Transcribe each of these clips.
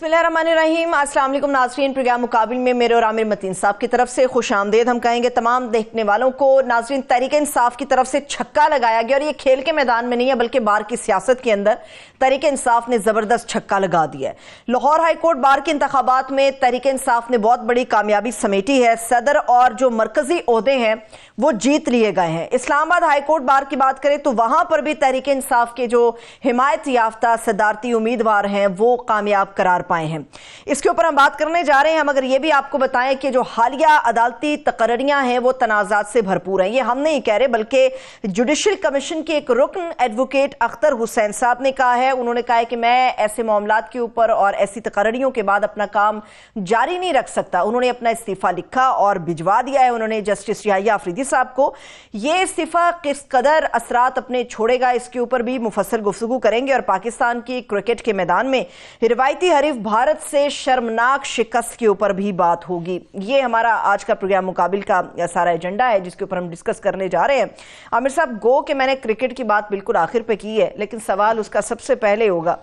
बिस्मिल्लाहिर्रहमानिर्रहीम। अस्सलाम वालेकुम नाज़रीन, प्रोग्राम मुकाबिल में मेरे और आमिर मतीन साहब की तरफ से खुश आमदेद हम कहेंगे तमाम देखने वालों को। नाज़रीन, तहरीक इंसाफ की तरफ से छक्का लगाया गया और ये खेल के मैदान में नहीं है बल्कि बार की सियासत के अंदर तहरीक इंसाफ ने जबरदस्त छक्का लगा दिया है। लाहौर हाई कोर्ट बार के इंतखाबात में तहरीक इंसाफ ने बहुत बड़ी कामयाबी समेटी है। सदर और जो मरकजी ओहदे हैं वो जीत लिए गए हैं। इस्लामाबाद हाई कोर्ट बार की बात करें तो वहां पर भी तहरीक इंसाफ के जो हिमायत याफ्ता सदारती उम्मीदवार हैं वो कामयाब करार पाए हैं। इसके ऊपर हम बात करने जा रहे हैं। मगर ये भी आपको बताएं कि जो हालिया अदालती तकर्रियां हैं वो तनाजात से भरपूर हैं। ये हम नहीं कह रहे बल्कि जुडिशल कमीशन के एक रुकन एडवोकेट अख्तर हुसैन साहब ने कहा है। उन्होंने कहा है कि मैं ऐसे मामलात के ऊपर और ऐसी तकर्रियों के बाद अपना काम जारी नहीं रख सकता। उन्होंने अपना इस्तीफा लिखा और भिजवा दिया है उन्होंने जस्टिस याहिया अफरीदी साहब को। ये इस्तीफा किस कदर असरात अपने छोड़ेगा इसके ऊपर भी मुफस्सल गुफ्तगू करेंगे और पाकिस्तान की क्रिकेट के मैदान में रिवायती हरीफ भारत से शर्मनाक शिकस्त के ऊपर भी बात होगी। ये हमारा आज का प्रोग्राम मुकाबिल का सारा एजेंडा है जिसके ऊपर हम डिस्कस करने जा रहे हैं। आमिर साहब, गो कि मैंने क्रिकेट की बात बिल्कुल आखिर पे की है लेकिन सवाल उसका सबसे पहले होगा।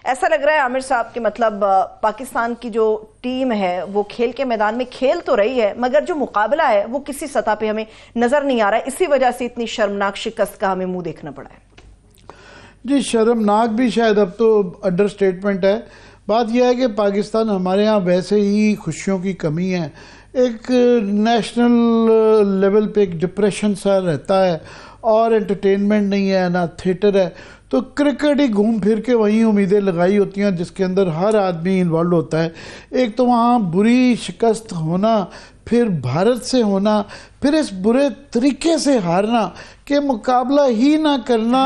ऐसा लग रहा है आमिर साहब कि मतलब पाकिस्तान की जो टीम है वो खेल के मैदान में खेल तो रही है मगर जो मुकाबला है वो किसी सतह पे हमें नजर नहीं आ रहा है। इसी वजह से इतनी शर्मनाक शिकस्त का हमें मुंह देखना पड़ा है। जी, शर्मनाक भी शायद अब तो अंडर स्टेटमेंट है। बात यह है कि पाकिस्तान हमारे यहाँ वैसे ही खुशियों की कमी है। एक नेशनल लेवल पे एक डिप्रेशन सा रहता है और एंटरटेनमेंट नहीं है, ना थिएटर है। तो क्रिकेट ही घूम फिर के वहीं उम्मीदें लगाई होती हैं जिसके अंदर हर आदमी इन्वॉल्व होता है। एक तो वहाँ बुरी शिकस्त होना, फिर भारत से होना, फिर इस बुरे तरीके से हारना कि मुकाबला ही ना करना।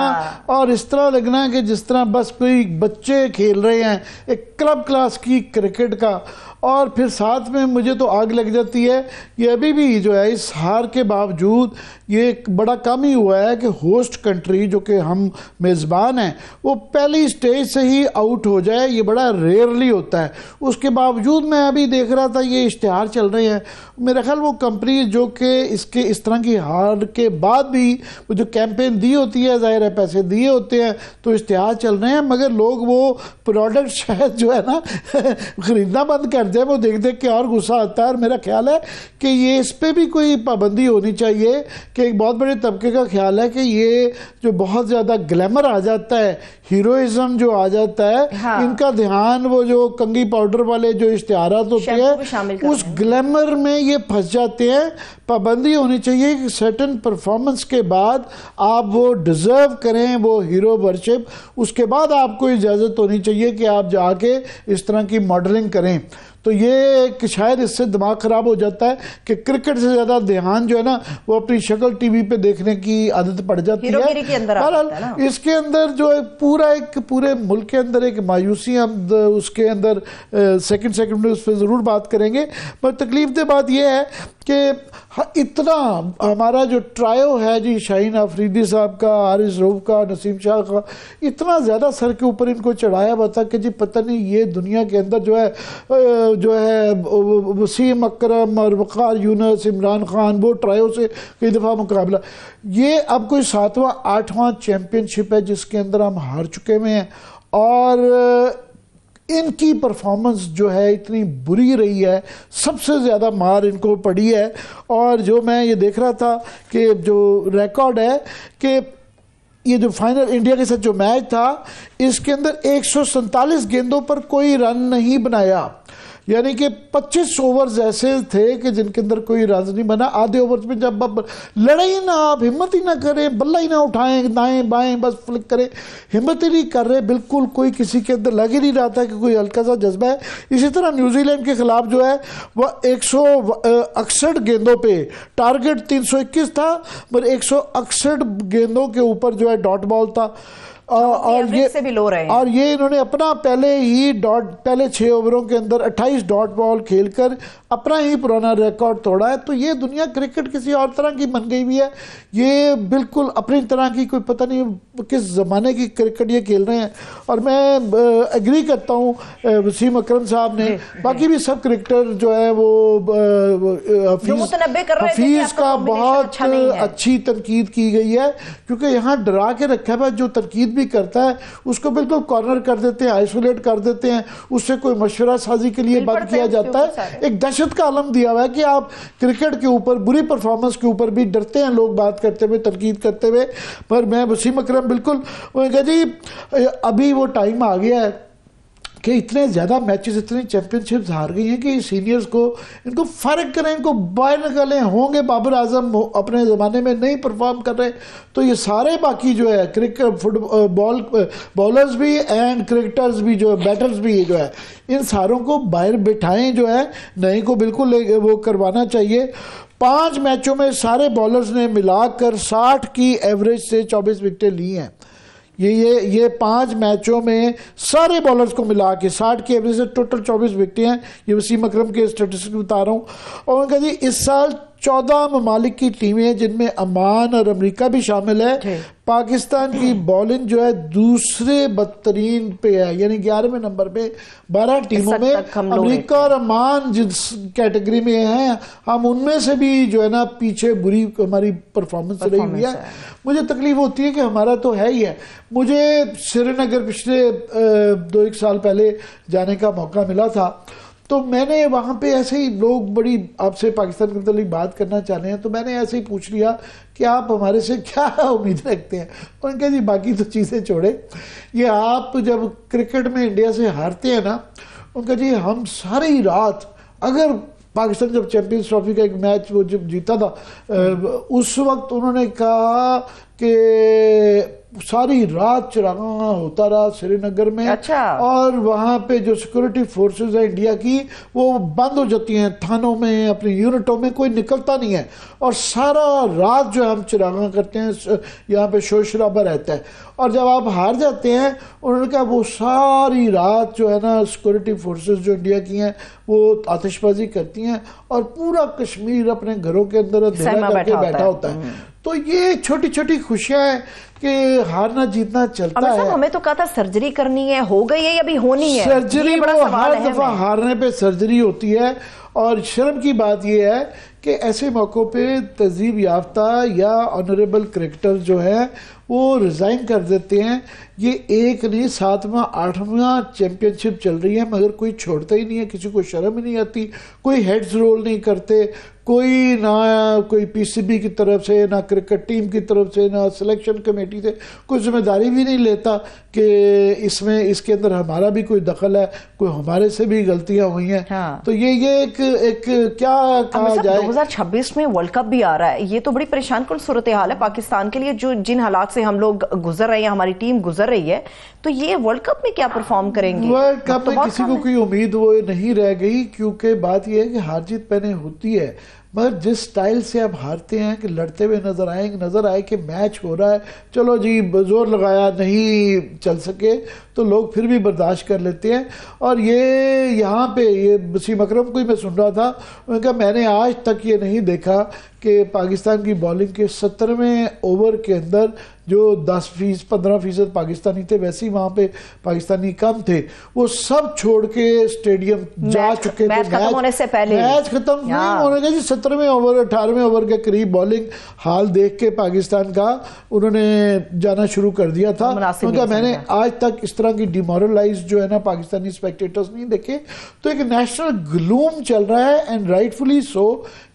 और इस तरह लगना कि जिस तरह बस कोई बच्चे खेल रहे हैं एक क्लब क्लास की क्रिकेट का। और फिर साथ में मुझे तो आग लग जाती है ये अभी भी जो है इस हार के बावजूद ये एक बड़ा कम ही हुआ है कि होस्ट कंट्री जो कि हम मेज़बान हैं वो पहली स्टेज से ही आउट हो जाए। ये बड़ा रेयरली होता है। उसके बावजूद मैं अभी देख रहा था ये इश्तिहार चल रहे हैं। मेरा ख्याल वो कंपनी जो कि इसके इस तरह की हार के बाद भी वो जो कैंपेन दी होती है, ज़ाहिर है पैसे दिए होते हैं तो इश्तिहार चल रहे हैं मगर लोग वो प्रोडक्ट शायद जो है ना ख़रीदना बंद कर दें। वो देख देख के और गुस्सा आता है। और मेरा ख्याल है कि ये इस पर भी कोई पाबंदी होनी चाहिए कि एक बहुत बड़े तबके का ख्याल है कि ये जो बहुत ज़्यादा ग्लैमर आ जाता है, हीरोइज्म जो आ जाता है, इनका ध्यान वो जो कंगी पाउडर वाले जो इश्तिहारात होते हैं उस ग्लैमर में ये फंस जाते हैं। पाबंदी होनी चाहिए कि सर्टेन परफॉर्मेंस के बाद आप वो डिज़र्व करें वो हीरो वर्शिप, उसके बाद आपको इजाज़त होनी चाहिए कि आप जाके इस तरह की मॉडलिंग करें। तो ये कि शायद इससे दिमाग ख़राब हो जाता है कि क्रिकेट से ज़्यादा ध्यान जो है ना वो अपनी शक्ल टीवी पे देखने की आदत पड़ जाती है। बहरहाल इसके अंदर जो है पूरे मुल्क के अंदर एक मायूसी, हम उसके अंदर सेकंड में उस पर ज़रूर बात करेंगे। पर तकलीफ दे बात यह है कि इतना हमारा जो ट्रायो है जी, शाहीन अफरीदी साहब का, हारिस रऊफ का, नसीम शाह का, इतना ज़्यादा सर के ऊपर इनको चढ़ाया हुआ था कि जी पता नहीं ये दुनिया के अंदर जो है वसीम अकरम और वक़ार यूनुस, इमरान खान, वो ट्रायो से कई दफ़ा मुकाबला। ये अब कोई 7वां 8वां चैम्पियनशिप है जिसके अंदर हम हार चुके हुए हैं और इनकी परफॉर्मेंस जो है इतनी बुरी रही है, सबसे ज़्यादा मार इनको पड़ी है। और जो मैं ये देख रहा था कि जो रिकॉर्ड है कि ये जो फाइनल इंडिया के साथ जो मैच था इसके अंदर 147 गेंदों पर कोई रन नहीं बनाया, यानी कि 25 ओवर्स ऐसे थे कि जिनके अंदर कोई रन नहीं बना। आधे ओवर्स में जब अब लड़े ही ना, आप हिम्मत ही ना करें, बल्ला ही ना उठाएं, दाएं बाएं बस फ्लिक करें, हिम्मत ही नहीं कर रहे, बिल्कुल कोई किसी के अंदर लग ही नहीं रहा था कि कोई हल्का सा जज्बा है। इसी तरह न्यूजीलैंड के खिलाफ जो है वह 168 गेंदों पे, टारगेट 321 था पर 168 गेंदों के ऊपर जो है डॉट बॉल था। और ये से भी लो रहे हैं। और ये इन्होंने अपना पहले 6 ओवरों के अंदर 28 डॉट बॉल खेलकर अपना ही पुराना रिकॉर्ड तोड़ा है। तो ये दुनिया क्रिकेट किसी और तरह की बन गई हुई है। ये बिल्कुल अपनी तरह की, कोई पता नहीं किस ज़माने की क्रिकेट ये खेल रहे हैं। और मैं एग्री करता हूँ वसीम अकरम साहब ने, बाकी भी सब क्रिकेटर जो है वो हफीज़ का बहुत अच्छी तनकीद की गई है क्योंकि यहाँ डरा के रखा है। जो तनकीद भी भी करता है उसको बिल्कुल कॉर्नर कर देते हैं, आइसोलेट कर देते हैं, उससे कोई मशवरा साजी के लिए बंद किया जाता है। एक दहशत का आलम दिया हुआ है कि आप क्रिकेट के ऊपर, बुरी परफॉर्मेंस के ऊपर भी डरते हैं लोग बात करते हुए, तनकीद करते हुए। पर मैं वसीम अकरम बिल्कुल जी अभी वो टाइम आ गया है कि इतने ज़्यादा मैचेस, इतनी चैंपियनशिप्स हार गई हैं कि सीनियर्स को इनको फ़र्क करें, इनको बाहर निकालें। होंगे बाबर आजम अपने ज़माने में नहीं परफॉर्म कर रहे तो ये सारे बाकी जो है क्रिकेट फुटबॉल बॉलर्स भी एंड क्रिकेटर्स भी जो है, बैटर्स भी जो है, इन सारों को बाहर बिठाएं, जो है नए को बिल्कुल वो करवाना चाहिए। 5 मैचों में सारे बॉलर्स ने मिलाकर 60 की एवरेज से 24 विकेटें ली हैं। ये 5 मैचों में सारे बॉलर्स को मिला के 60 की एवरेज से टोटल 24 विकेटें हैं। ये वसीम अकरम के स्टेटिस्टिक्स बता रहा हूँ। और उनका जी इस साल 14 ममालिक की टीमें हैं जिनमें अमान और अमेरिका भी शामिल है। पाकिस्तान की बॉलिंग जो है दूसरे बदतरीन पे है, यानी 11वें नंबर पे 12 टीमों में अमेरिका और अमान जिस कैटेगरी में हैं, हम उनमें से भी जो है ना पीछे बुरी हमारी परफॉर्मेंस रही हुई है। मुझे तकलीफ होती है कि हमारा तो है ही है। मुझे श्रीनगर पिछले 2-1 साल पहले जाने का मौका मिला था, तो मैंने वहाँ पे ऐसे ही लोग बड़ी आपसे पाकिस्तान के मतलब बात करना चाह रहे हैं, तो मैंने ऐसे ही पूछ लिया कि आप हमारे से क्या उम्मीद रखते हैं। उन्होंने कहा जी बाकी तो चीज़ें छोड़े, ये आप जब क्रिकेट में इंडिया से हारते हैं ना, उनका जी हम सारी रात, अगर पाकिस्तान जब चैंपियंस ट्रॉफी का एक मैच वो जब जीता था उस वक्त उन्होंने कहा कि सारी रात चरागाह होता रहा श्रीनगर में। अच्छा। और वहाँ पे जो सिक्योरिटी फोर्सेस है इंडिया की वो बंद हो जाती हैं, थानों में, अपनी यूनिटों में कोई निकलता नहीं है, और सारा रात जो हम चरागाह करते हैं, यहाँ पे शोर शराबा रहता है। और जब आप हार जाते हैं, उन्होंने कहा वो सारी रात जो है ना सिक्योरिटी फोर्सेस जो इंडिया की हैं वो आतिशबाजी करती हैं और पूरा कश्मीर अपने घरों के अंदर अंधेरा करके बैठा होता है। तो ये छोटी छोटी खुशियां हैं कि हारना जीतना चलता है। हमें तो कहा था सर्जरी करनी है, हो गई है या अभी होनी है? सर्जरी वो हर दफा हारने पे सर्जरी होती है। और शर्म की बात यह है कि ऐसे मौक़ों पे तहजीब याफ्ता या ऑनरेबल क्रिकेटर जो है वो रिज़ाइन कर देते हैं। ये 1 नहीं 7वां 8वां चैंपियनशिप चल रही है मगर कोई छोड़ता ही नहीं है, किसी को शर्म ही नहीं आती, कोई हेड्स रोल नहीं करते, कोई ना कोई पीसीबी की तरफ से, ना क्रिकेट टीम की तरफ से, ना सिलेक्शन कमेटी से कोई जिम्मेदारी भी नहीं लेता कि इसमें इसके अंदर हमारा भी कोई दखल है, कोई हमारे से भी गलतियां हुई हैं। हाँ। तो ये एक क्या कहा जाए, 2026 में वर्ल्ड कप भी आ रहा है, ये तो बड़ी परेशान कुल सूरत हाल है पाकिस्तान के लिए, जो जिन हालात से हम लोग गुजर रहे हैं, हमारी टीम गुजर रही है। तो ये वर्ल्ड कप में क्या परफॉर्म करेंगे? वर्ल्ड कप में किसी को कोई उम्मीद वो नहीं रह गई, क्योंकि बात यह है कि हार जीत पहले होती है, मगर जिस स्टाइल से आप हारते हैं कि लड़ते हुए नजर आए कि मैच हो रहा है, चलो जी जोर लगाया नहीं चल सके तो लोग फिर भी बर्दाश्त कर लेते हैं। और ये यहाँ पे ये वसीम अकरम को ही मैं सुन रहा था, उन्होंने कहा मैंने आज तक ये नहीं देखा कि पाकिस्तान की बॉलिंग के 17वें ओवर के अंदर जो 10-15% पाकिस्तानी थे, वैसे ही वहाँ पे पाकिस्तानी कम थे, वो सब छोड़ के स्टेडियम जा चुके थे। मैच खत्म होने से पहले, मैच खत्म नहीं होने का जी 17वें ओवर 18वें ओवर के करीब बॉलिंग हाल देख के पाकिस्तान का उन्होंने जाना शुरू कर दिया था। उनका मैंने आज तक इस तरह की डिमोरलाइज जो है ना पाकिस्तानी स्पेक्टेटर्स नहीं देखे। तो एक नेशनल ग्लूम चल रहा है एंड राइटफुली सो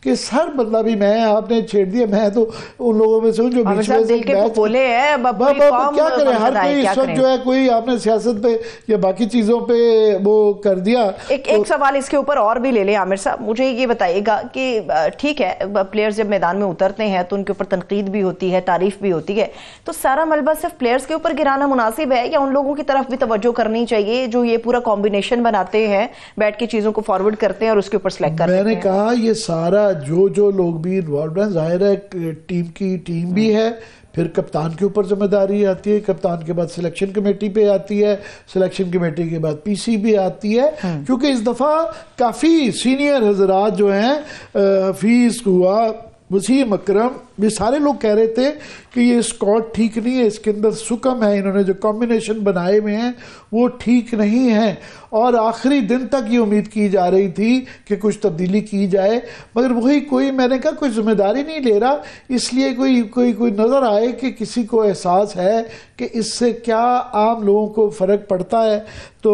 कि हर बंदा भी, मैं आपने छेड़ दिया, मैं तो उन लोगों में से हूँ जो बीच में से बोले हैं क्या करें, हर कोई इस वक्त जो है, कोई आपने सियासत पे या बाकी चीजों पे वो कर दिया। एक सवाल इसके ऊपर और भी ले लें आमिर साहब, मुझे ये बताइएगा कि ठीक है प्लेयर्स जब मैदान में उतरते हैं तो उनके ऊपर तनकीद भी होती है, तारीफ भी होती है, तो सारा मलबा सिर्फ प्लेयर्स के ऊपर गिराना मुनासिब है या उन लोगों की तरफ भी तवज्जो करनी चाहिए जो ये पूरा कॉम्बिनेशन बनाते हैं, बैठ के चीजों को फॉरवर्ड करते हैं और उसके ऊपर सेलेक्ट करते हैं? मैंने कहा ये सारा जो लोग भी इन्वॉल्व हैं, जाहिर है टीम भी है, फिर कप्तान के ऊपर जिम्मेदारी आती है, कप्तान के बाद सिलेक्शन कमेटी पे आती है, सिलेक्शन कमेटी के बाद पीसीबी आती है, क्योंकि इस दफा काफी सीनियर हजरात जो हैं, हफीज हुआ, वसीम अकरम ये सारे लोग कह रहे थे कि ये स्क्वाड ठीक नहीं है, इसके अंदर सुकम है, इन्होंने जो कॉम्बिनेशन बनाए हुए हैं वो ठीक नहीं है, और आखिरी दिन तक ये उम्मीद की जा रही थी कि कुछ तब्दीली की जाए, मगर वही कोई, मैंने कहा कोई जिम्मेदारी नहीं ले रहा, इसलिए कोई नज़र आए कि किसी को एहसास है कि इससे क्या आम लोगों को फ़र्क पड़ता है। तो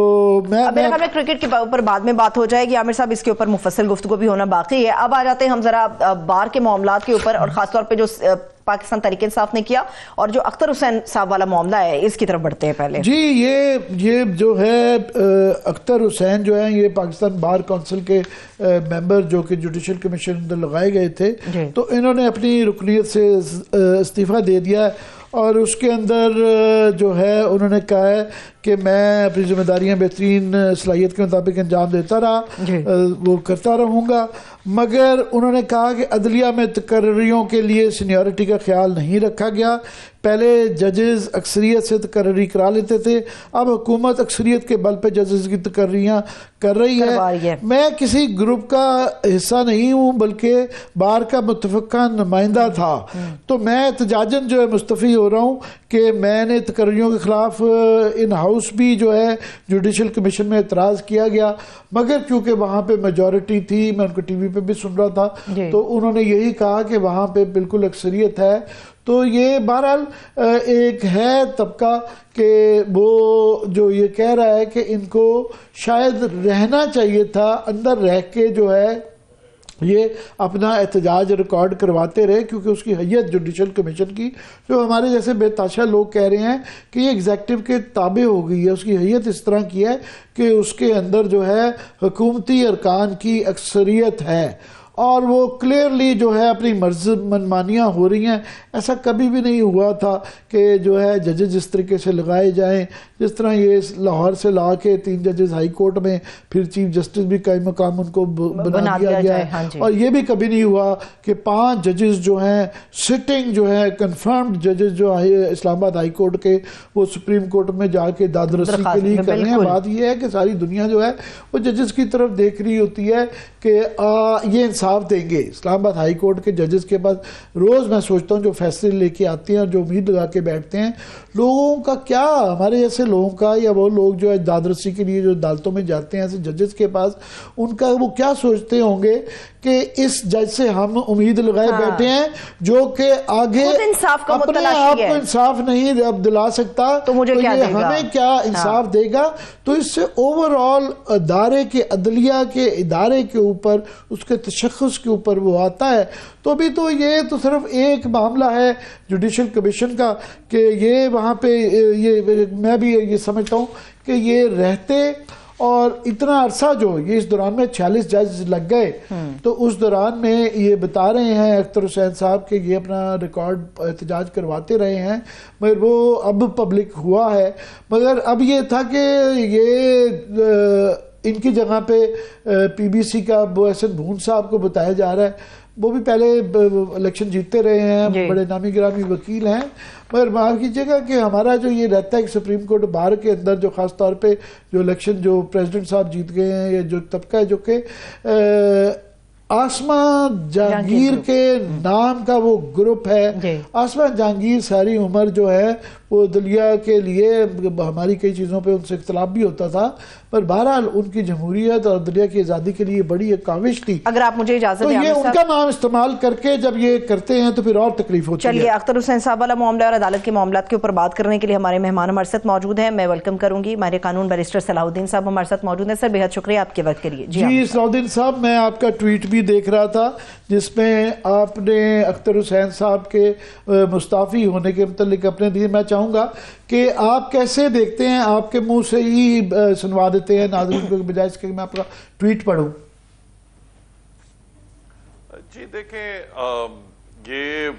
मेरे ख्याल में क्रिकेट के ऊपर बाद में बात हो जाएगी आमिर साहब, इसके ऊपर मुफस्सल गुफ्तगू भी होना बाकी है। अब आ जाते हैं हम जरा बार के मामलात के ऊपर, और खासतौर पे जो पाकिस्तान तहरीक इंसाफ ने किया और जो अख्तर हुसैन साहब वाला मामला है, इसकी तरफ बढ़ते हैं पहले। जी, ये जो है अख्तर हुसैन जो है, ये पाकिस्तान बार काउंसिल के मेंबर जो कि जुडिशल कमीशन अंदर लगाए गए थे, तो इन्होंने अपनी रुकनीत से इस्तीफ़ा दे दिया, और उसके अंदर जो है उन्होंने कहा है कि मैं अपनी जिम्मेदारियां बेहतरीन सलाहियत के मुताबिक अंजाम देता रहा, वो करता रहूँगा, मगर उन्होंने कहा कि अदलिया में तकर्रियों के लिए सीनियरिटी का ख्याल नहीं रखा गया। पहले जजेस अक्सरियत से तकर्री करा लेते थे, अब हुकूमत अक्सरियत के बल पे जजेस की तकर्रियाँ कर रही है। मैं किसी ग्रुप का हिस्सा नहीं हूँ, बल्कि बार का मुतफ़क्का नुमाइंदा था, तो मैं एहतजाजन जो है मुस्तफ़ी हो रहा हूँ कि मैंने तकर्रियों के ख़िलाफ़ इन हाउस भी जो है जुडिशल कमीशन में एतराज़ किया गया, मगर क्योंकि वहाँ पे मेजॉरिटी थी, मैं उनको टीवी पे भी सुन रहा था, तो उन्होंने यही कहा कि वहाँ पे बिल्कुल अक्सरियत है। तो ये बहरहाल एक है तबका कि वो जो ये कह रहा है कि इनको शायद रहना चाहिए था, अंदर रह के जो है ये अपना एहतजाज रिकॉर्ड करवाते रहे, क्योंकि उसकी हैयत जुडिशल कमीशन की, जो हमारे जैसे बेताशा लोग कह रहे हैं कि ये एग्जेक्टिव के ताबे हो गई है, उसकी हैयत इस तरह की है कि उसके अंदर जो है हुकूमती अरकान की अक्सरियत है, और वो क्लियरली जो है अपनी मनमानियाँ हो रही हैं। ऐसा कभी भी नहीं हुआ था कि जो है जजेस जिस तरीके से लगाए जाएं, जिस तरह ये लाहौर से ला के 3 जजेस हाई कोर्ट में, फिर चीफ जस्टिस भी कई मकाम उनको बना दिया गया है। हाँ, और ये भी कभी नहीं हुआ कि 5 जजेस जो हैं सिटिंग जो है कंफर्म्ड जजेस जो है इस्लामाबाद हाई कोर्ट के, वो सुप्रीम कोर्ट में जाके दादरसी के लिए कर रहे हैं। बात ये है कि सारी दुनिया जो है वो जजेस की तरफ देख रही होती है कि ये इंसाफ देंगे। इस्लामाबाद हाई कोर्ट के जजेस के पास रोज़ मैं सोचता हूँ जो फैसले लेके आते हैं और जो उम्मीद लगा के बैठते हैं, लोगों का क्या, हमारे जैसे लोगों का, या वो लोग जो है दादरसी के लिए जो अदालतों में जाते हैं ऐसे जजेस के पास, उनका वो क्या सोचते होंगे कि इस जज से हम उम्मीद लगाए बैठे हैं जो कि आगे अपने आप को इंसाफ नहीं अब दिला सकता, तो मुझे क्या देगा? हमें क्या इंसाफ देगा? तो इससे ओवरऑल अदारे के, अदलिया के इदारे के ऊपर, उसके तशख़्ख़ुस के ऊपर वो आता है। तो अभी तो ये तो सिर्फ एक मामला है जुडिशल कमीशन का कि ये वहाँ पे ये मैं भी ये समझता हूँ कि ये रहते और इतना अरसा जो ये इस दौरान में 46 जज लग गए, तो उस दौरान में ये बता रहे हैं अख्तर हुसैन साहब कि ये अपना रिकॉर्ड एहतजाज करवाते रहे हैं, मगर वो अब पब्लिक हुआ है। मगर अब ये था कि ये इनकी जगह पे पीबीसी का वो एहसन भून साहब को बताया जा रहा है, वो भी पहले इलेक्शन जीतते रहे हैं, बड़े नामी गिरामी वकील हैं, मगर माफ़ कीजिएगा कि हमारा जो ये रहता है कि सुप्रीम कोर्ट बार के अंदर जो ख़ास तौर पे जो इलेक्शन जो प्रेसिडेंट साहब जीत गए हैं, या जो तबका है जो कि आसमा जहांगीर के नाम का वो ग्रुप है, आसमा जहांगीर सारी उम्र जो है वो दलिया के लिए, हमारी कई चीज़ों पे उनसे इख्तलाफ भी होता था, पर बहरहाल उनकी जमहूरियत और दलिया की आज़ादी के लिए बड़ी एक काविश थी। अगर आप मुझे इजाज़त तो ये उनका नाम इस्तेमाल करके जब ये करते हैं तो फिर और तकलीफ होती है। चलिए, अख्तर हुसैन साहब वाला मामला और अदालत के मामलात के ऊपर बात करने के लिए हमारे मेहमान हमारे साथ मौजूद हैं। मैं वेलकम करूंगी हमारे कानून बैरिस्टर सलाहुद्दीन साहब हमारे साथ मौजूद हैं। सर, बेहद शुक्रिया आपके वक्त के लिए। जी सलाहुद्दीन साहब, मैं आपका ट्वीट भी देख रहा था जिसमें आपने अख्तर हुसैन साहब के मुस्ताफ़ी होने के मतलब अपने दिए। मैं चाहूँगा कि आप कैसे देखते हैं, आपके मुंह से ही सुनवा देते हैं नाज़रीन को, बजाय इसके मैं आपका ट्वीट पढ़ूं। जी देखें, ये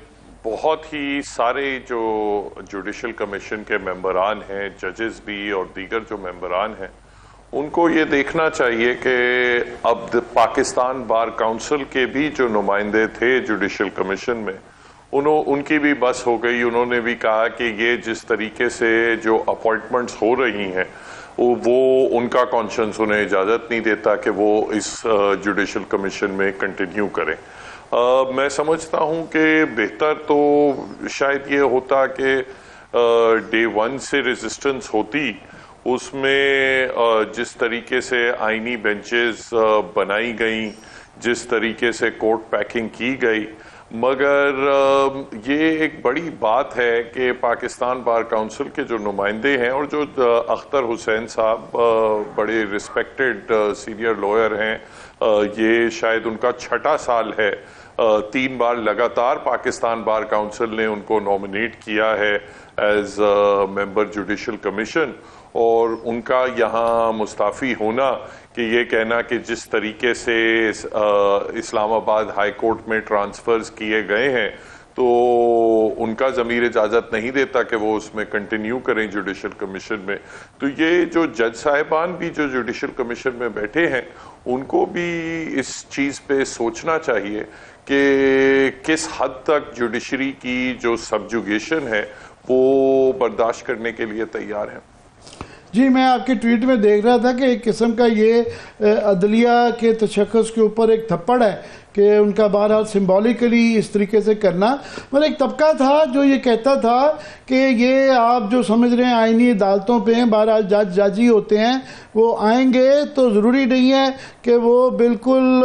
बहुत ही सारे जो जुडिशल कमीशन के मेंबरान हैं, जजेस भी और दीगर जो मेंबरान हैं, उनको ये देखना चाहिए कि अब पाकिस्तान बार काउंसिल के भी जो नुमाइंदे थे जुडिशल कमीशन में, उनकी भी बस हो गई। उन्होंने भी कहा कि ये जिस तरीके से जो अपॉइंटमेंट्स हो रही हैं वो उनका कॉन्शियंस उन्हें इजाज़त नहीं देता कि वो इस जुडिशल कमीशन में कंटिन्यू करें। मैं समझता हूं कि बेहतर तो शायद ये होता कि डे वन से रेजिस्टेंस होती, उसमें जिस तरीके से आईनी बेंचेस बनाई गई, जिस तरीके से कोर्ट पैकिंग की गई, मगर ये एक बड़ी बात है कि पाकिस्तान बार काउंसिल के जो नुमाइंदे हैं और जो अख्तर हुसैन साहब बड़े रिस्पेक्टेड सीनियर लॉयर हैं, ये शायद उनका 6ठा साल है, 3 बार लगातार पाकिस्तान बार काउंसिल ने उनको नॉमिनेट किया है एज मेंबर जुडिशल कमीशन, और उनका यहाँ मुस्ताफ़ी होना कि ये कहना कि जिस तरीके से इस्लामाबाद हाई कोर्ट में ट्रांसफर्स किए गए हैं तो उनका ज़मीर इजाज़त नहीं देता कि वो उसमें कंटिन्यू करें जुडिशल कमीशन में। तो ये जो जज साहिबान भी जो जुडिशल कमीशन में बैठे हैं, उनको भी इस चीज़ पे सोचना चाहिए कि किस हद तक जुडिशरी की जो सबजुगेशन है वो बर्दाश्त करने के लिए तैयार है। जी, मैं आपके ट्वीट में देख रहा था कि एक किस्म का ये अदलिया के तशख्खुस के ऊपर एक थप्पड़ है कि उनका बहरहाल सिंबॉलिकली इस तरीके से करना। मतलब एक तबका था जो ये कहता था कि ये आप जो समझ रहे हैं आईनी अदालतों पे हैं, बहरहाल जज ही होते हैं, वो आएंगे तो ज़रूरी नहीं है कि वो बिल्कुल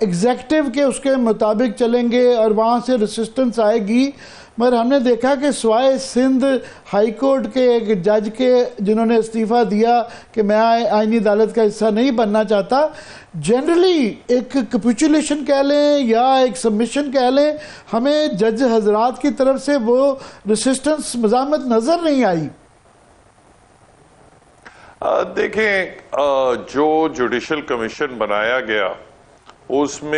एग्जेक्टिव के उसके मुताबिक चलेंगे और वहाँ से रेसिस्टेंस आएगी। मगर हमने देखा कि स्वाय सिंध हाई कोर्ट के एक जज के जिन्होंने इस्तीफ़ा दिया कि मैं आईनी अदालत का हिस्सा नहीं बनना चाहता, जनरली एक कैपिचुलेशन कह लें या एक सबमिशन कह लें, हमें जज हजरात की तरफ से वो रेसिस्टेंस मज़ामत नज़र नहीं आई। देखें, जो जुडिशल कमीशन बनाया गया उसमें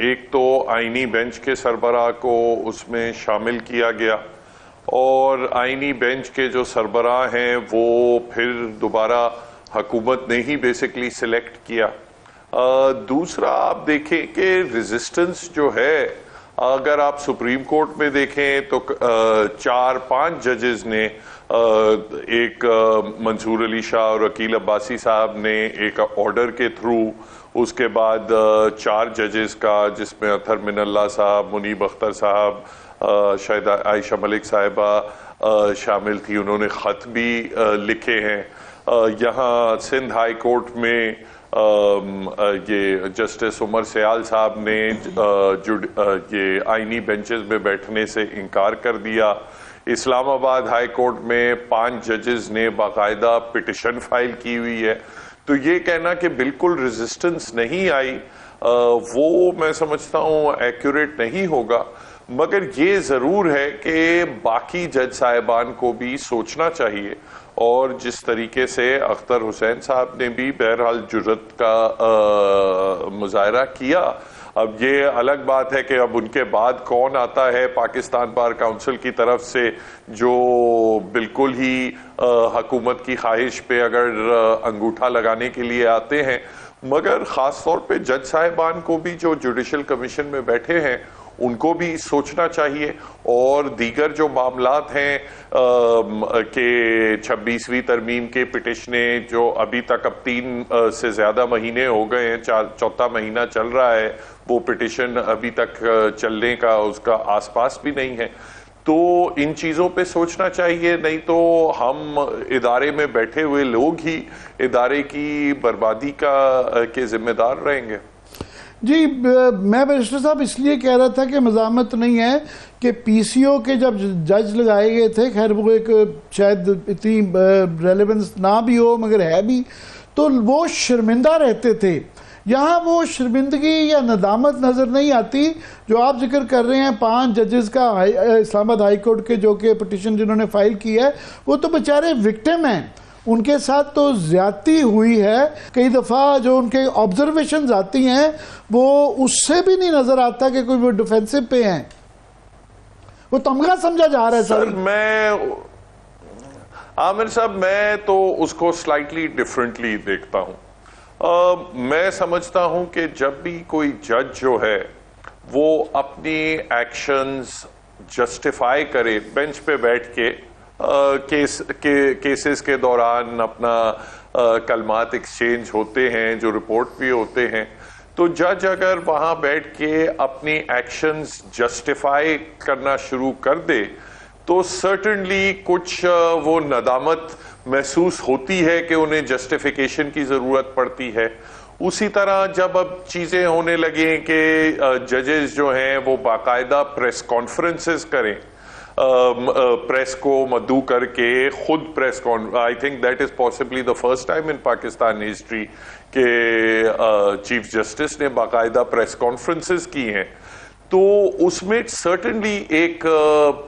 एक तो आईनी बेंच के सरबराह को उसमें शामिल किया गया और आईनी बेंच के जो सरबराह हैं वो फिर दोबारा हुकूमत ने ही बेसिकली सिलेक्ट किया। दूसरा आप देखें कि रेजिस्टेंस जो है, अगर आप सुप्रीम कोर्ट में देखें तो 4-5 जजेस ने, एक मंसूर अली शाह और अकील अब्बासी साहब ने एक ऑर्डर के थ्रू, उसके बाद 4 जजेस का जिसमें अतहर मिनल्ला साहब, मुनीब अख्तर साहब, शायद आयशा मलिक साहिबा शामिल थी, उन्होंने ख़त भी लिखे हैं। यहाँ सिंध हाई कोर्ट में ये जस्टिस उमर सयाल साहब ने ये आईनी बेंचेस में बैठने से इनकार कर दिया। इस्लामाबाद हाई कोर्ट में 5 जजेस ने बाकायदा पिटिशन फाइल की हुई है। तो ये कहना कि बिल्कुल रेजिस्टेंस नहीं आई, वो मैं समझता हूँ एक्यूरेट नहीं होगा, मगर ये ज़रूर है कि बाकी जज साहिबान को भी सोचना चाहिए। और जिस तरीके से अख्तर हुसैन साहब ने भी बहरहाल जुर्रत का मुजाहरा किया, अब ये अलग बात है कि अब उनके बाद कौन आता है पाकिस्तान बार काउंसिल की तरफ से जो बिल्कुल ही हुकूमत की ख्वाहिश पे अगर अंगूठा लगाने के लिए आते हैं। मगर ख़ास तौर पे जज साहिबान को भी जो जुडिशल कमीशन में बैठे हैं उनको भी सोचना चाहिए। और दीगर जो मामलात हैं कि 26वीं तरमीम के पिटिशने जो अभी तक अब 3 से ज़्यादा महीने हो गए हैं, 4था महीना चल रहा है, वो पिटिशन अभी तक चलने का उसका आसपास भी नहीं है। तो इन चीज़ों पे सोचना चाहिए, नहीं तो हम इदारे में बैठे हुए लोग ही इदारे की बर्बादी के जिम्मेदार रहेंगे। जी, मैं बैरिस्टर साहब इसलिए कह रहा था कि मज़ामत नहीं है कि पीसीओ के जब जज लगाए गए थे, खैर वो एक शायद इतनी रेलेवेंस ना भी हो मगर है भी, तो वो शर्मिंदा रहते थे। यहाँ वो शर्मिंदगी या नदामत नज़र नहीं आती जो आप जिक्र कर रहे हैं। 5 जजेस का इस्लामाबाद हाई कोर्ट के जो कि पिटिशन जिन्होंने फाइल की है, वो तो बेचारे विक्टिम हैं, उनके साथ तो ज्यादती हुई है। कई दफ़ा जो उनके ऑब्जर्वेशंस आती हैं वो उससे भी नहीं नज़र आता कि कोई वो डिफेंसिव पे हैं, वो तमगा समझा जा रहा है। सर आमिर साहब, मैं तो उसको स्लाइटली डिफरेंटली देखता हूं। मैं समझता हूं कि जब भी कोई जज जो है वो अपनी एक्शंस जस्टिफाई करे बेंच पे बैठ के, केसेस के दौरान अपना कलमात एक्सचेंज होते हैं, जो रिपोर्ट भी होते हैं, तो जज अगर वहां बैठ के अपनी एक्शंस जस्टिफाई करना शुरू कर दे तो सर्टेनली कुछ वो नदामत महसूस होती है कि उन्हें जस्टिफिकेशन की जरूरत पड़ती है। उसी तरह जब अब चीजें होने लगे कि जजेस जो हैं वो बाकायदा प्रेस कॉन्फ्रेंसेस करें, प्रेस को मद्दू करके खुद press I think that is possibly the first time in Pakistan history के चीफ जस्टिस ने बाकायदा प्रेस कॉन्फ्रेंसेस की हैं, तो उसमें सर्टेनली एक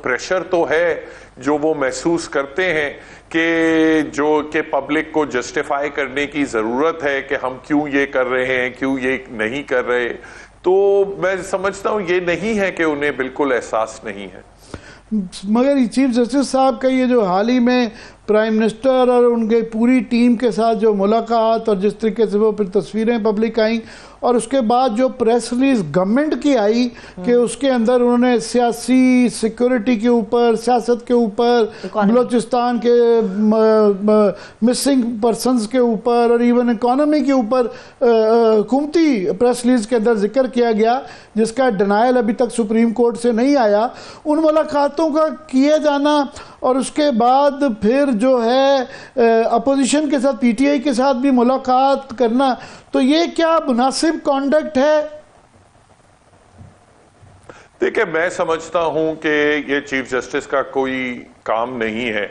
प्रेशर तो है जो वो महसूस करते हैं कि पब्लिक को जस्टिफाई करने की जरूरत है कि हम क्यों ये कर रहे हैं, क्यों ये नहीं कर रहे। तो मैं समझता हूं ये नहीं है कि उन्हें बिल्कुल एहसास नहीं है। मगर चीफ जस्टिस साहब का ये जो हाल ही में प्राइम मिनिस्टर और उनके पूरी टीम के साथ जो मुलाकात और जिस तरीके से वो फिर तस्वीरें पब्लिक आई और उसके बाद जो प्रेस रिलीज गवर्नमेंट की आई कि उसके अंदर उन्होंने सियासी सिक्योरिटी के ऊपर, सियासत के ऊपर, बलूचिस्तान के मिसिंग पर्सनस के ऊपर और इवन इकोनॉमी के ऊपर हुकूमती प्रेस रिलीज के अंदर जिक्र किया गया, जिसका डिनायल अभी तक सुप्रीम कोर्ट से नहीं आया। उन मुलाकातों का किए जाना और उसके बाद फिर जो है अपोजिशन के साथ, पीटीआई के साथ भी मुलाकात करना, तो ये क्या मुनासिब कॉन्डक्ट है? देखिए, मैं समझता हूं कि ये चीफ जस्टिस का कोई काम नहीं है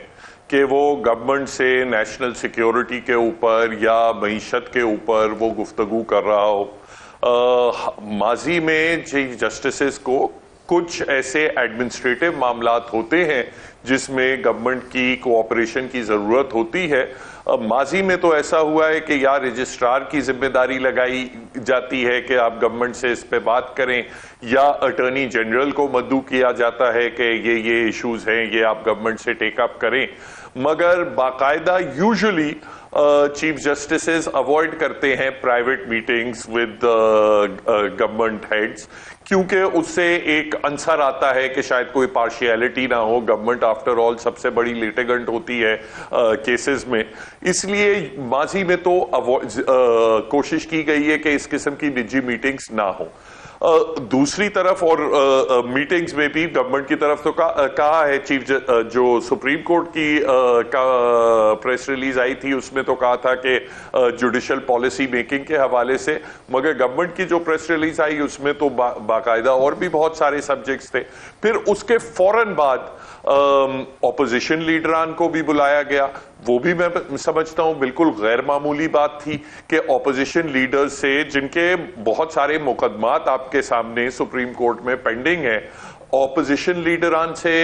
कि वो गवर्नमेंट से नेशनल सिक्योरिटी के ऊपर या मईशत के ऊपर वो गुफ्तगू कर रहा हो। माजी में चीफ जस्टिस को कुछ ऐसे एडमिनिस्ट्रेटिव मामलात होते हैं जिसमें गवर्नमेंट की कोऑपरेशन की जरूरत होती है। माजी में तो ऐसा हुआ है कि या रजिस्ट्रार की जिम्मेदारी लगाई जाती है कि आप गवर्नमेंट से इस पे बात करें, या अटॉर्नी जनरल को मद्दू किया जाता है कि ये इश्यूज हैं, ये आप गवर्नमेंट से टेकअप करें। मगर बाकायदा यूजुअली चीफ जस्टिस अवॉइड करते हैं private meetings with government heads, क्योंकि उससे एक आंसर आता है कि शायद कोई पार्शियलिटी ना हो। गवर्नमेंट आफ्टर ऑल सबसे बड़ी लिटिगेंट होती है केसेस में, इसलिए माजी में तो कोशिश की गई है कि इस किस्म की निजी मीटिंग्स ना हो। दूसरी तरफ और मीटिंग्स में भी गवर्नमेंट की तरफ तो कहा है, चीफ जो सुप्रीम कोर्ट की प्रेस रिलीज आई थी उसमें तो कहा था कि जुडिशल पॉलिसी मेकिंग के हवाले से, मगर गवर्नमेंट की जो प्रेस रिलीज आई उसमें तो बाकायदा और भी बहुत सारे सब्जेक्ट्स थे। फिर उसके फौरन बाद ऑपोजिशन लीडरान को भी बुलाया गया। वो भी मैं समझता हूं बिल्कुल गैर मामूली बात थी कि ऑपोजिशन लीडर्स से, जिनके बहुत सारे मुकदमात आपके सामने सुप्रीम कोर्ट में पेंडिंग है, ऑपोजिशन लीडरान से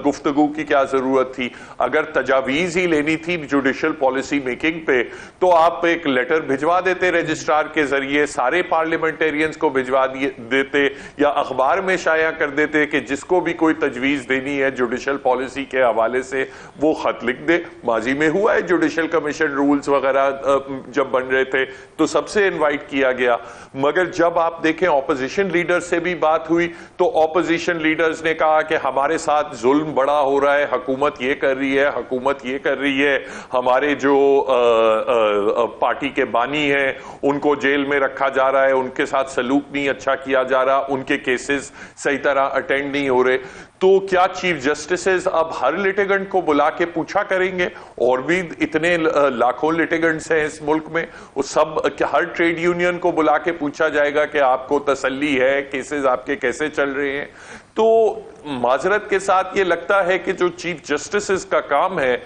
गुफ्तगू की क्या जरूरत थी? अगर तजावीज ही लेनी थी जुडिशल पॉलिसी मेकिंग पे तो आप एक लेटर भिजवा देते रजिस्ट्रार के जरिए, सारे पार्लियामेंटेरियंस को भिजवा देते या अखबार में शाया कर देते कि जिसको भी कोई तजवीज देनी है जुडिशल पॉलिसी के हवाले से वो खत लिख दे। माजी में हुआ है, जुडिशल कमीशन रूल्स वगैरह जब बन रहे थे तो सबसे इन्वाइट किया गया। मगर जब आप देखें ऑपोजिशन लीडर से भी बात हुई तो ऑपोजिशन लीडर्स ने कहा कि हमारे साथ जुल्म बड़ा हो रहा है, हुकूमत ये कर रही है, हुकूमत ये कर रही है, हमारे जो पार्टी के बानी हैं उनको जेल में रखा जा रहा है, उनके साथ सलूक नहीं अच्छा किया जा रहा, उनके केसेस सही तरह अटेंड नहीं हो रहे। तो क्या चीफ जस्टिस अब हर लिटिगेंट को बुला के पूछा करेंगे? और भी इतने लाखों लिटिगेंट्स हैं इस मुल्क में, वो सब हर ट्रेड यूनियन को बुला के पूछा जाएगा कि आपको तसल्ली है, केसेस आपके कैसे चल रहे हैं? तो माजरत के साथ ये लगता है कि जो चीफ जस्टिस का काम है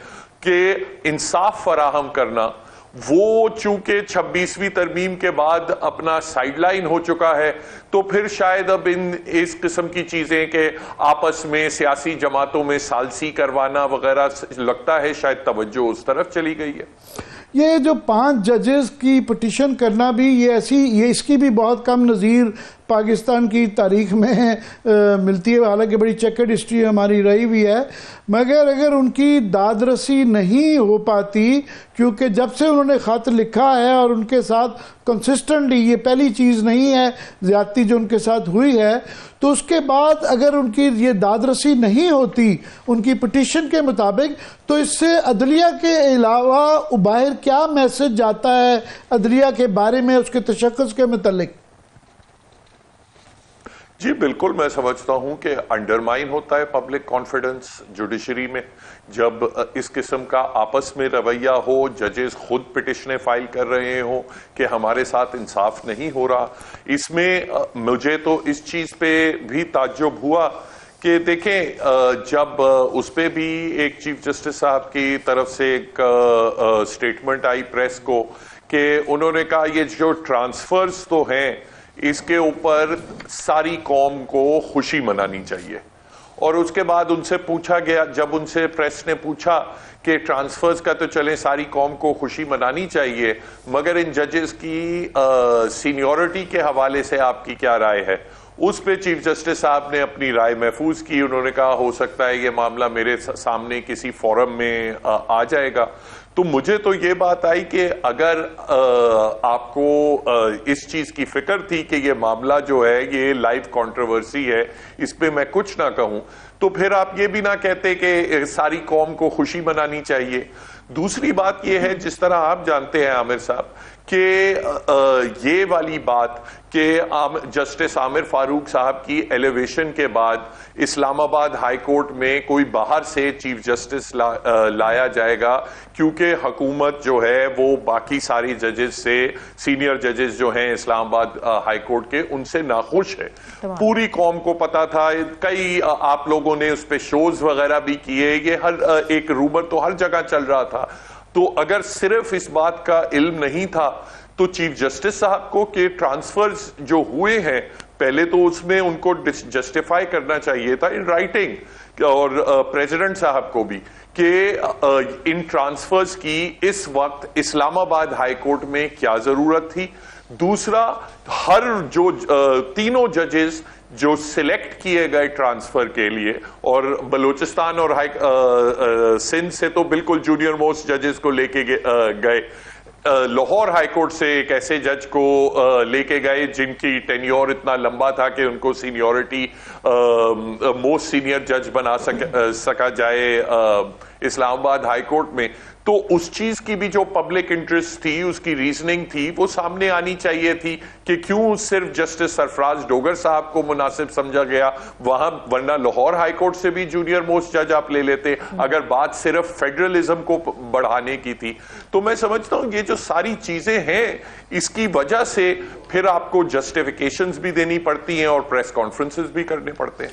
कि इंसाफ फराहम करना, वो चूंकि 26वीं तरमीम के बाद अपना साइडलाइन हो चुका है, तो फिर शायद अब इस किस्म की चीजें के आपस में सियासी जमातों में सालसी करवाना वगैरह, लगता है शायद तवज्जो उस तरफ चली गई है। ये जो 5 जजेस की पिटीशन करना भी ये इसकी भी बहुत कम नज़ीर पाकिस्तान की तारीख में मिलती है। हालांकि बड़ी चेकर्ड हिस्ट्री हमारी रही हुई है, मगर अगर उनकी दादरसी नहीं हो पाती, क्योंकि जब से उन्होंने खत लिखा है और उनके साथ कंसिस्टेंटली, ये पहली चीज़ नहीं है ज़्यादती जो उनके साथ हुई है, तो उसके बाद अगर उनकी ये दादरसी नहीं होती उनकी पिटीशन के मुताबिक, तो इससे अदलिया के अलावा बाहर क्या मैसेज जाता है अदलिया के बारे में, उसके तशक्कुस के मुतल्लिक? जी बिल्कुल, मैं समझता हूं कि अंडरमाइन होता है पब्लिक कॉन्फिडेंस जुडिशरी में जब इस किस्म का आपस में रवैया हो, जजेस खुद पिटिशनें फाइल कर रहे हो कि हमारे साथ इंसाफ नहीं हो रहा। इसमें मुझे तो इस चीज पे भी ताज्जुब हुआ कि देखें, जब उस पे भी एक चीफ जस्टिस साहब की तरफ से एक स्टेटमेंट आई प्रेस को कि उन्होंने कहा ये जो ट्रांसफर्स तो हैं इसके ऊपर सारी कौम को खुशी मनानी चाहिए। और उसके बाद उनसे पूछा गया, जब उनसे प्रेस ने पूछा कि ट्रांसफर्स का तो चले सारी कौम को खुशी मनानी चाहिए, मगर इन जजेस की सीनियरिटी के हवाले से आपकी क्या राय है? उस पे चीफ जस्टिस साहब ने अपनी राय महफूज की। उन्होंने कहा हो सकता है ये मामला मेरे सामने किसी फोरम में आ जाएगा। तो मुझे तो ये बात आई कि अगर आपको इस चीज की फिक्र थी कि ये मामला जो है ये लाइव कंट्रोवर्सी है, इस पे मैं कुछ ना कहूं, तो फिर आप ये भी ना कहते कि सारी कौम को खुशी मनानी चाहिए। दूसरी बात ये है, जिस तरह आप जानते हैं आमिर साहब, कि ये वाली बात कि जस्टिस आमिर फारूक साहब की एलिवेशन के बाद इस्लामाबाद हाई कोर्ट में कोई बाहर से चीफ जस्टिस लाया जाएगा, क्योंकि हुकूमत जो है वो बाकी सारी जजेस से, सीनियर जजेस जो हैं इस्लामाबाद हाई कोर्ट के, उनसे नाखुश है। पूरी कौम को पता था, कई आप लोगों ने उस पर शोज वगैरह भी किए, ये हर एक रूमर तो हर जगह चल रहा था। तो अगर सिर्फ इस बात का इल्म नहीं था तो चीफ जस्टिस साहब को कि ट्रांसफर्स जो हुए हैं पहले तो उसमें उनको जस्टिफाई करना चाहिए था इन राइटिंग, और प्रेसिडेंट साहब को भी, कि इन ट्रांसफर्स की इस वक्त इस्लामाबाद हाई कोर्ट में क्या जरूरत थी। दूसरा, हर जो तीनों जजेस जो सिलेक्ट किए गए ट्रांसफर के लिए, और बलूचिस्तान और सिंध से तो बिल्कुल जूनियर मोस्ट जजेस को लेके गए, लाहौर हाई कोर्ट से एक ऐसे जज को लेके गए जिनकी टेन्योर इतना लंबा था कि उनको सीनियरिटी मोस्ट सीनियर जज बना सका जाए इस्लामाबाद हाई कोर्ट में। तो उस चीज की भी जो पब्लिक इंटरेस्ट थी, उसकी रीजनिंग थी, वो सामने आनी चाहिए थी कि क्यों सिर्फ जस्टिस सरफराज डोगर साहब को मुनासिब समझा गया वहां, वरना लाहौर हाई कोर्ट से भी जूनियर मोस्ट जज आप ले लेते अगर बात सिर्फ फेडरलिज्म को बढ़ाने की थी। तो मैं समझता हूं ये जो सारी चीजें हैं, इसकी वजह से फिर आपको जस्टिफिकेशंस भी देनी पड़ती हैं और प्रेस कॉन्फ्रेंसेस भी करने पड़ते हैं।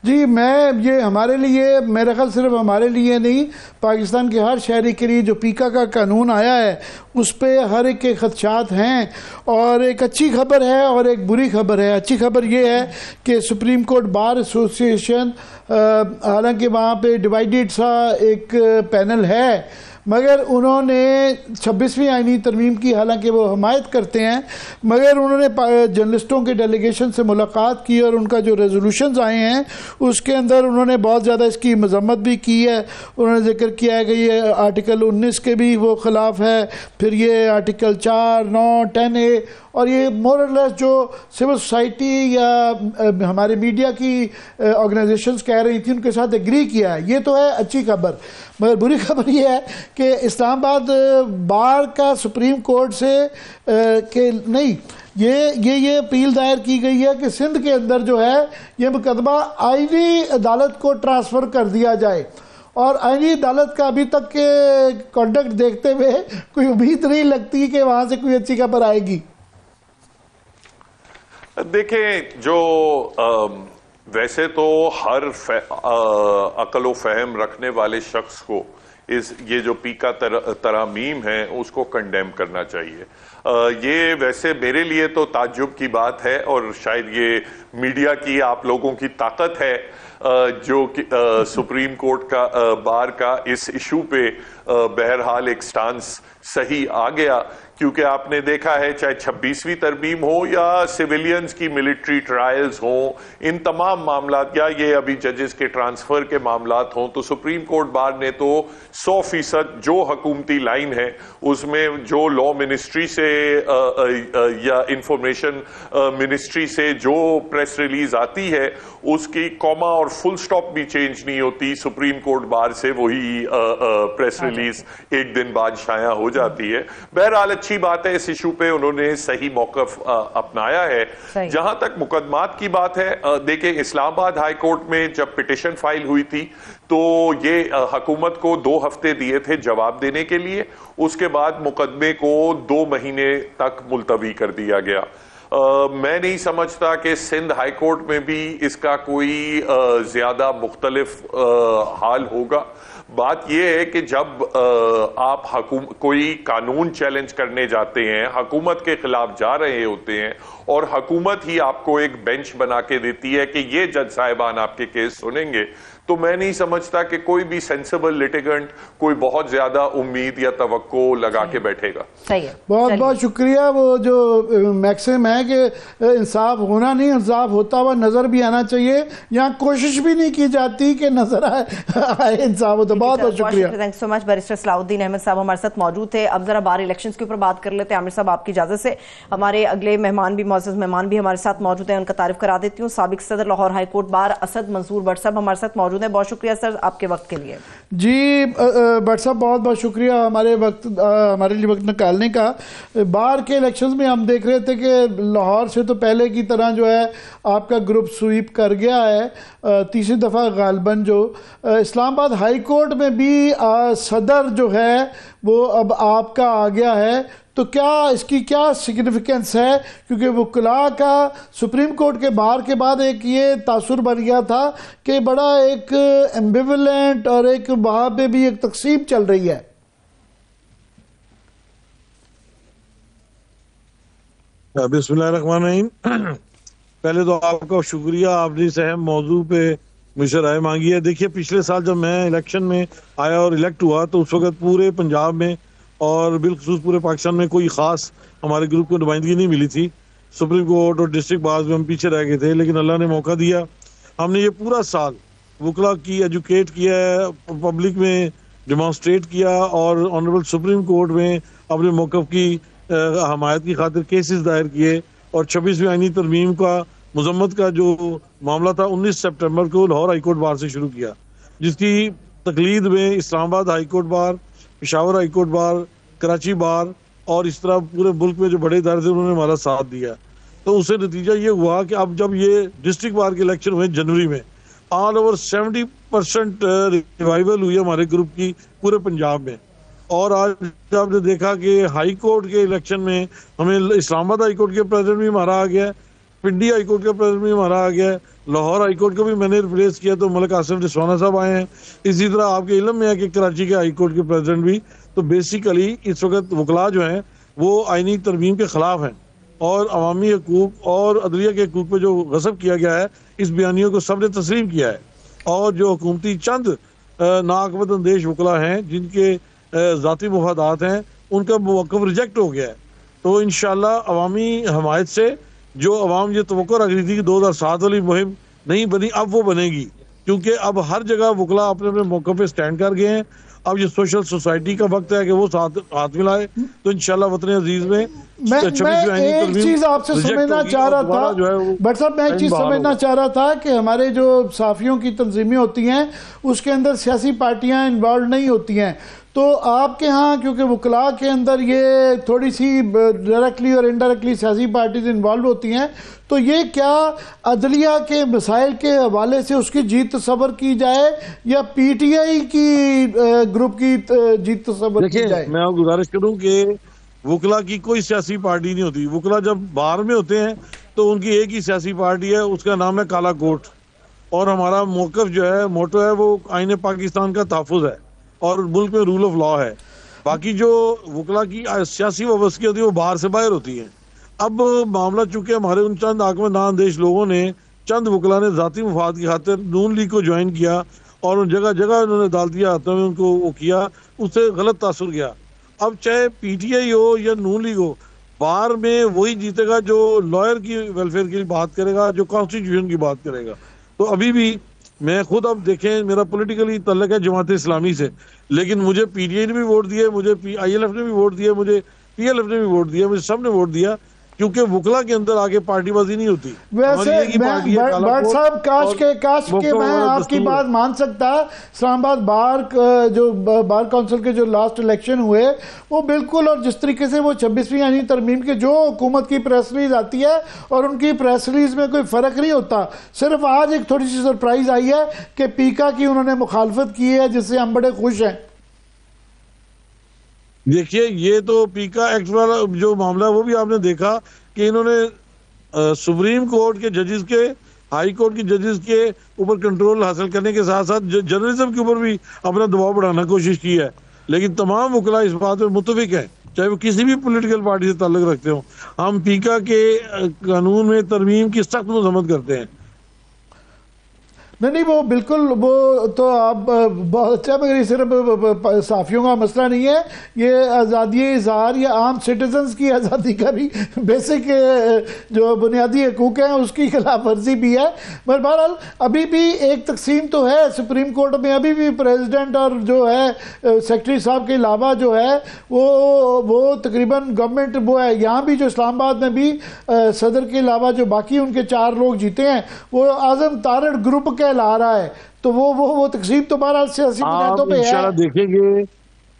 जी, मैं ये हमारे लिए, मेरा ख्याल सिर्फ हमारे लिए नहीं, पाकिस्तान के हर शहरी के लिए जो पीका का कानून आया है उस पे हर एक के खदशात हैं। और एक अच्छी खबर है और एक बुरी खबर है। अच्छी खबर ये है कि सुप्रीम कोर्ट बार एसोसिएशन, हालांकि वहाँ पे डिवाइडेड सा एक पैनल है, मगर उन्होंने 26वीं आईनी तरमीम की, हालांकि वो हमायत करते हैं, मगर उन्होंने जर्नलिस्टों के डेलीगेशन से मुलाकात की और उनका जो रेजोल्यूशंस आए हैं उसके अंदर उन्होंने बहुत ज़्यादा इसकी मजम्मत भी की है। उन्होंने जिक्र किया है कि ये आर्टिकल 19 के भी वो ख़िलाफ़ है, फिर ये आर्टिकल 4, 9, 10A, और ये मोर और लेस जो सिविल सोसाइटी या हमारे मीडिया की ऑर्गेनाइजेशंस कह रही थी उनके साथ एग्री किया है। ये तो है अच्छी खबर। मगर बुरी खबर ये है कि इस्लामाबाद बार का सुप्रीम कोर्ट से कि नहीं, ये अपील दायर की गई है कि सिंध के अंदर जो है ये मुकदमा आईनी अदालत को ट्रांसफ़र कर दिया जाए। और आईनी अदालत का अभी तक के कॉन्डक्ट देखते हुए कोई उम्मीद नहीं लगती कि वहाँ से कोई अच्छी खबर आएगी। देखें, जो वैसे तो हर अकल व फहम रखने वाले शख्स को ये जो पीका तरामीम है उसको कंडेम करना चाहिए। ये वैसे मेरे लिए तो ताज्जुब की बात है, और शायद ये मीडिया की, आप लोगों की ताकत है जो कि सुप्रीम कोर्ट का बार का इस इशू पे बहरहाल एक स्टांस सही आ गया क्योंकि आपने देखा है चाहे 26वीं तरमीम हो या सिविलियंस की मिलिट्री ट्रायल्स हो, इन तमाम मामलात या ये अभी जजेस के ट्रांसफर के मामलात हों, तो सुप्रीम कोर्ट बार ने तो 100% जो हुकूमती लाइन है उसमें जो लॉ मिनिस्ट्री से या इंफॉर्मेशन मिनिस्ट्री से जो प्रेस रिलीज आती है उसकी कॉमा और फुल स्टॉप भी चेंज नहीं होती, सुप्रीम कोर्ट बार से वही प्रेस रिलीज एक दिन बाद शाया हो जाती है। बहरहाल अच्छी बात है, इस इशू पे उन्होंने सही मौकफ अपनाया है। जहां तक मुकदमात की बात है, देखिए इस्लामाबाद हाई कोर्ट में जब पिटिशन फाइल हुई थी तो ये हुकूमत को 2 हफ्ते दिए थे जवाब देने के लिए, उसके बाद मुकदमे को 2 महीने तक मुलतवी कर दिया गया। मैं नहीं समझता कि सिंध हाई कोर्ट में भी इसका कोई ज्यादा मुख्तलिफ हाल होगा। बात यह है कि जब आप कोई कानून चैलेंज करने जाते हैं, हुकूमत के खिलाफ जा रहे होते हैं और हुकूमत ही आपको एक बेंच बना के देती है कि ये जज साहिबान आपके केस सुनेंगे, तो मैं नहीं समझता कि कोई भी सेंसिबल लिटिगेंट कोई बहुत ज्यादा उम्मीद या तवक्को लगा के बैठेगा। सही है, बहुत बहुत शुक्रिया। वो जो मैक्सिम है कि इंसाफ होना नहीं, इंसाफ होता हुआ नजर भी आना चाहिए, यहाँ कोशिश भी नहीं की जाती कि नजर आए इंसाफ हो। तो बहुत बहुत शुक्रिया, thank you so much. Barrister Salahuddin Ahmed साहब हमारे साथ मौजूद थे। अब जरा बार इलेक्शंस के ऊपर बात कर लेते हैं। आमिर साहब, आपकी इजाजत से हमारे अगले मेहमान भी, मौजूद मेहमान भी हमारे साथ मौजूद हैं, उनका तारीफ करा देती हूँ। साबिक सदर Lahore high court bar Asad Mansoor Bhatt साहब हमारे साथ मौजूद है। बहुत शुक्रिया सर आपके वक्त के लिए। जी भट्ट साहब, बहुत बहुत शुक्रिया हमारे लिए वक्त निकालने का। बार के इलेक्शंस में हम देख रहे थे कि लाहौर से तो पहले की तरह जो है आपका ग्रुप स्वीप कर गया है, तीसरी दफ़ा गालबन। जो इस्लामाबाद हाई कोर्ट में भी सदर जो है वो अब आपका आ गया है, तो क्या इसकी क्या सिग्निफिकेंस है? क्योंकि वकला का सुप्रीम कोर्ट के बार के बाद एक ये तासुर बन गया था कि बड़ा एक एम्बिवलेंट और एक वहाँ पे भी एक तकसीम चल रही है। बिस्मिल्लाहिर्रहमानिर्रहीम। पहले तो आपका शुक्रिया, आपने इस अहम मौजू पे मुझसे राय मांगी है। देखिए, पिछले साल जब मैं इलेक्शन में आया और इलेक्ट हुआ तो उस वक्त पूरे पंजाब में और बिलखसूस पूरे पाकिस्तान में कोई ख़ास हमारे ग्रुप को नुमाइंदगी नहीं मिली थी। सुप्रीम कोर्ट और डिस्ट्रिक्ट बार्स में हम पीछे रह गए थे, लेकिन अल्लाह ने मौका दिया। हमने ये पूरा साल वकला की एजुकेट किया है, पब्लिक में डिमॉन्स्ट्रेट किया और ऑनरेबल सुप्रीम कोर्ट में अपने मौक़िफ़ की हमायत की खातिर केसेस दायर किए। और 26वीं आईनी तरमीम का मजम्मत का जो मामला था 19 सितंबर को लाहौर हाई कोर्ट बार से शुरू किया, जिसकी तकलीद में Islamabad high court bar, Peshawar high court bar, Karachi बार और इस तरह पूरे मुल्क में जो बड़े इदारे थे उन्होंने हमारा साथ दिया। तो उससे नतीजा ये हुआ कि अब जब ये डिस्ट्रिक्ट बार के इलेक्शन हुए जनवरी में, ऑल ओवर 70% रिवाइवल हुई हमारे ग्रुप की पूरे पंजाब में। और आज आपने देखा कि हाई कोर्ट के इलेक्शन में हमें इस्लामाबाद हाई कोर्ट के प्रेसिडेंट भी हमारा आ गया, पिंडी हाई कोर्ट का प्रेसिडेंट भी हमारा आ गया, लाहौर हाई कोर्ट को भी मैंने रिप्लेस किया तो मलिक आसिफ रिजवाना साहब आए हैं। इसी तरह आपके इल्म में है कि कराची के हाई कोर्ट के प्रेसिडेंट भी। तो बेसिकली इस वक्त वकला जो हैं वो आईनी तरमीम के खिलाफ हैं और अवामी हकूक और अदलिया के हकूक पे जो गसब किया गया है, इस बयानियों को सब ने तस्लीम किया है। और जो हुकूमती चंद नाकबत अंदेश वकला हैं जिनके ज़ाती मुफादात हैं, उनका मौक़िफ़ रिजेक्ट हो गया है। तो इंशाअल्लाह अवामी हमायत से जो अवाम ये तवक्को रख रही थी कि 2007 वाली मुहिम नहीं बनी, अब वो बनेगी, क्योंकि अब हर जगह वकला अपने अपने मौक़े पे स्टैंड कर गए हैं। अब ये सोशल सोसाइटी का वक्त है कि वो हाथ मिलाए। तो इंशाल्लाह वतन अजीज में मैं एक चीज आपसे समझना चाह रहा था बट साहब, मैं एक चीज समझना चाह रहा था कि हमारे जो साफियों की तंजीमें होती हैं उसके अंदर सियासी पार्टियां इन्वॉल्व नहीं होती हैं, तो आपके यहाँ क्योंकि वकला के अंदर ये थोड़ी सी डायरेक्टली और इनडायरेक्टली सियासी पार्टीज इन्वॉल्व होती हैं, तो ये क्या अदलिया के मसाइल के हवाले से उसकी जीत तस्वर की जाए या पीटीआई की ग्रुप की जीत तस्वर की जाए? मैं गुजारिश करूं कि वकला की कोई सियासी पार्टी नहीं होती। वकला जब बाहर में होते हैं तो उनकी एक ही सियासी पार्टी है, उसका नाम है काला कोट। और हमारा मौक़िफ़ जो है, मोटो है, वो आईने पाकिस्तान का तहफ़्फ़ुज़ है और मुल्क में रूल ऑफ लॉ है। बाकी जो वकला की सियासी वाबस्तगी होती है वो बाहर से बाहर होती है। अब मामला चूंकि हमारे उन चंद आकम नाअंदेश लोगों ने, चंद वकला ने ज़ाती मुफाद की खातिर नून लीग को ज्वाइन किया और उन जगह जगह उन्होंने अदालती हाथों में उनको वो किया, उससे गलत तासुर गया। अब चाहे पीटीआई हो या नून लीग हो, बार में वही जीतेगा जो लॉयर की वेलफेयर की बात करेगा, जो कॉन्स्टिट्यूशन की बात करेगा। तो अभी भी मैं खुद, अब देखें, मेरा पॉलिटिकली तल्लक है जमात इस्लामी से, लेकिन मुझे पीटीआई ने भी वोट दिए, मुझे आईएलएफ ने भी वोट दिया, मुझे पीएलएफ ने भी वोट दिया, मुझे सबने वोट दिया, क्योंकि वुकला के अंदर आगे पार्टीबाजी नहीं होती। वैसे भट्ट साहब, काश के मैं आपकी बात मान सकता। इस्लामाबाद बार काउंसिल के जो लास्ट इलेक्शन हुए वो बिल्कुल, और जिस तरीके से वो 26वीं आईनी तरमीम के जो हुकूमत की प्रेस रिलीज आती है और उनकी प्रेस रिलीज में कोई फर्क नहीं होता। सिर्फ आज एक थोड़ी सी सरप्राइज आई है कि पीका की उन्होंने मुखालफत की है, जिससे हम बड़े खुश हैं। देखिए, ये तो पीका एक्ट वाला जो मामला है वो भी आपने देखा कि इन्होंने सुप्रीम कोर्ट के जजेस के, हाई कोर्ट के जजेस के ऊपर कंट्रोल हासिल करने के साथ साथ जर्नलिज्म के ऊपर भी अपना दबाव बढ़ाने की कोशिश की है। लेकिन तमाम वकला इस बात में मुत्तफिक है, चाहे वो किसी भी पॉलिटिकल पार्टी से ताल्लुक रखते हो। हम पीका के कानून में तरमीम की सख्त मजम्मत करते हैं। नहीं, वो बिल्कुल, वो तो आप बहुत अच्छा, मगर ये सिर्फ सहाफ़ियों का मसला नहीं है, ये आज़ादी इज़हार या आम सिटीजन्स की आज़ादी का भी बेसिक जो बुनियादी हकूक़ हैं उसकी खिलाफ वर्जी भी है। मगर बहरहाल अभी भी एक तकसीम तो है सुप्रीम कोर्ट में, अभी भी प्रेसिडेंट और जो है सेक्रेटरी साहब के अलावा जो है वो तकरीबन गवर्नमेंट वो है। यहाँ भी जो इस्लामाबाद में भी सदर के अलावा जो बाकी उनके 4 लोग जीते हैं वो आज़म तारड़ ग्रुप के ला रहा है। तो वो तकसीम तो बहरहाल सियासी बुनियादों पे है। इंशाल्लाह देखेंगे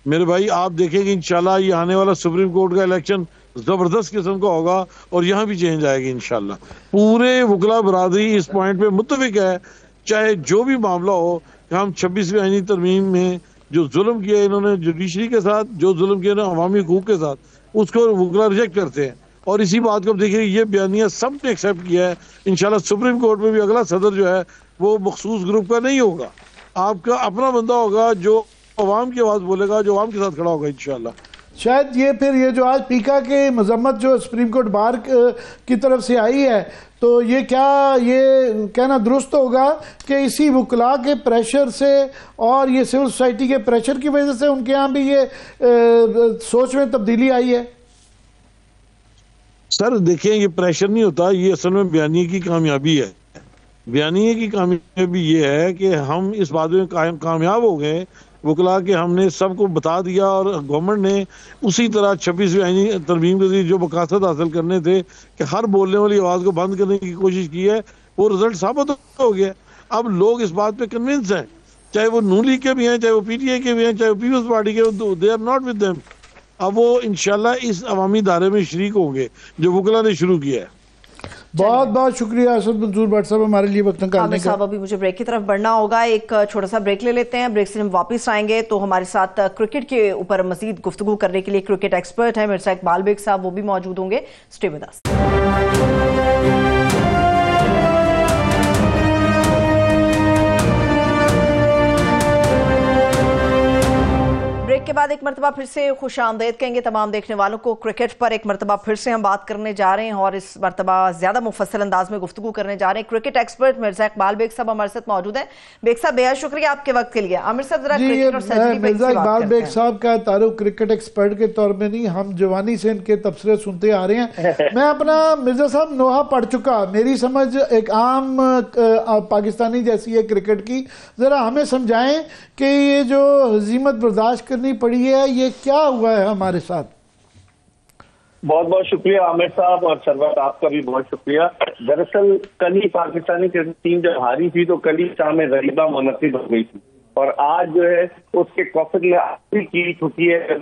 मेरे भाई, आप देखेंगे इंशाल्लाह ये आने वाला सुप्रीम कोर्ट का इलेक्शन जबरदस्त किस्म का होगा और यहाँ भी चेंज आएगी इंशाल्लाह। पूरे वकला बरादरी इस पॉइंट पे मुत्तफिक है, चाहे जो भी मामला हो, कि हम 26वीं आईनी तरमीम में जो जुल्म किया इन्होंने जुडिशरी के साथ, जो जुल्म किया इन्होंने अवामी हकूक के साथ, उसको वकला रिजेक्ट करते हैं। और इसी बात को देखिए, ये बयानिया सब ने एक्सेप्ट किया है। इंशाल्लाह सुप्रीम कोर्ट में भी अगला सदर जो है वो मखसूस ग्रुप का नहीं होगा, आपका अपना बंदा होगा जो अवाम की आवाज़ बोलेगा, जो अवाम के साथ खड़ा होगा इंशाल्लाह। शायद ये फिर ये जो आज पीका के मजम्मत जो सुप्रीम कोर्ट बार की तरफ से आई है, तो ये क्या ये कहना दुरुस्त होगा कि इसी वकला के प्रेशर से और ये सिविल सोसाइटी के प्रेशर की वजह से उनके यहाँ भी ये सोच में तब्दीली आई है? सर देखिए, ये प्रेशर नहीं होता, ये असल में बयानिए की कामयाबी है। बयानिए की कामयाबी ये है कि हम इस बात में कामयाब हो गए वकला के, हमने सबको बता दिया और गवर्नमेंट ने उसी तरह 26वीं आईनी तरमीम के जो मकासद हासिल करने थे कि हर बोलने वाली आवाज़ को बंद करने की कोशिश की है, वो रिजल्ट साबित हो गया। अब लोग इस बात पे कन्विंस हैं, चाहे वो नून लीग के भी हैं, चाहे वो पीटीआई के भी हैं, चाहे वो पीपल्स पार्टी के, they are not with them. अब वो इंशाल्लाह इस अवामी दायरे में शरीक होंगे जो वकला ने शुरू किया है। बहुत बहुत शुक्रिया असद मंसूर भट्ट साहब हमारे लिए वक्त निकालने का। अभी मुझे ब्रेक की तरफ बढ़ना होगा, एक छोटा सा ब्रेक ले लेते हैं। ब्रेक से हम वापस आएंगे तो हमारे साथ क्रिकेट के ऊपर मजीद गुफ्तगू करने के लिए क्रिकेट एक्सपर्ट है मिर्जा इकबाल बेग साहब, वो भी मौजूद होंगे। Stay with us. ब्रेक के बाद एक मरतबा फिर से खुश आमदेद कहेंगे तमाम देखने वालों को। क्रिकेट पर एक मरतबा फिर से हम बात करने जा रहे हैं और इस मरतबा ज्यादा मुफस्सल अंदाज में गुफ्तगू करने जा रहे हैं। क्रिकेट एक्सपर्ट मिर्जा इकबाल बेग साहब हमारे साथ मौजूद हैं। बेग साहब बेहद शुक्रिया आपके वक्त के लिए। आमिर साहब जरा क्रिकेट और सर्जरी पे मिर्जा इकबाल बेग साहब का तारुफ क्रिकेट एक्सपर्ट के तौर में नहीं, हम जवानी से इनके तबसरे सुनते आ रहे हैं। मैं अपना मिर्जा साहब नोहा पढ़ चुका, मेरी समझ एक आम पाकिस्तानी जैसी है क्रिकेट की। जरा हमें समझाएं कि ये जो हजीमत बर्दाश्त करनी पड़ी है ये क्या हुआ है हमारे साथ? बहुत बहुत शुक्रिया आमिर साहब, और सरवत आपका भी बहुत शुक्रिया। दरअसल कल ही पाकिस्तानी क्रिकेट टीम जब हारी थी तो कल ही शाम गरीबा मुनक्किद हो गई थी, और आज जो है उसके कॉफर में आखिरी की चुकी है।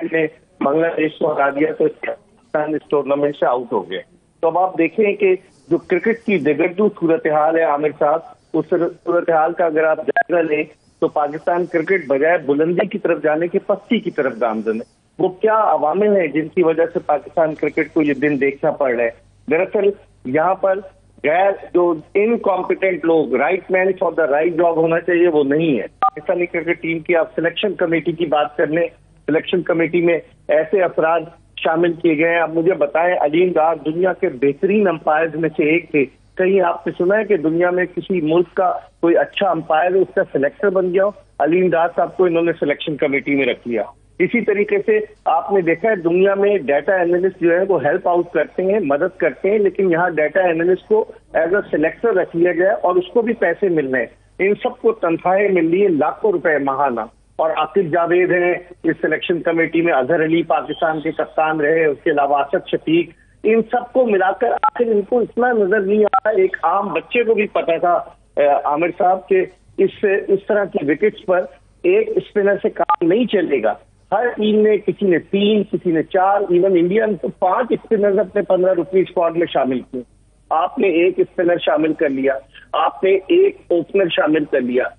ने बांग्लादेश को हरा दिया तो पाकिस्तान इस टूर्नामेंट से आउट हो गए। तो अब आप देखें कि जो क्रिकेट की दिगरदू सूरत हाल है आमिर साहब, उस सूरत हाल का अगर आप जायजा लें तो पाकिस्तान क्रिकेट बजाय बुलंदी की तरफ जाने के पस्ती की तरफ गामजन है। वो क्या अवामिल है जिनकी वजह से पाकिस्तान क्रिकेट को ये दिन देखना पड़ रहा है? दरअसल यहाँ पर गैर जो इनकॉम्पिटेंट लोग, right man for the right job होना चाहिए, वो नहीं है। पाकिस्तानी क्रिकेट टीम की आप सिलेक्शन कमेटी की बात कर लें, सिलेक्शन कमेटी में ऐसे अफराद शामिल किए गए हैं। अब मुझे बताएं, अलीम डार दुनिया के बेहतरीन अंपायर में से एक थे। कहीं आपने सुना है कि दुनिया में किसी मुल्क का कोई अच्छा अंपायर उसका सिलेक्टर बन गया हो? अलीम डार साहब को इन्होंने सिलेक्शन कमेटी में रख लिया। इसी तरीके से आपने देखा है दुनिया में डाटा एनालिस्ट जो है वो हेल्प आउट करते हैं, मदद करते हैं, लेकिन यहाँ डाटा एनालिस्ट को एज अ सिलेक्टर रख लिया गया और उसको भी पैसे मिल रहे हैं। इन सबको तनख्वाहें मिल रही है लाखों रुपए महाना। और आकिब जावेद हैं इस सिलेक्शन कमेटी में, अजहर अली पाकिस्तान के कप्तान रहे, उसके अलावा असद शफीक, इन सबको मिलाकर आखिर इनको इतना नजर नहीं आया। एक आम बच्चे को भी पता था आमिर साहब के इस तरह की विकेट्स पर एक स्पिनर से काम नहीं चलेगा। हर टीम ने किसी ने 3, किसी ने 4, इवन इंडिया ने तो 5 स्पिनर अपने 15 रुपये स्क्वाड में शामिल किए। आपने एक स्पिनर शामिल कर लिया, आपने एक ओपनर शामिल कर लिया।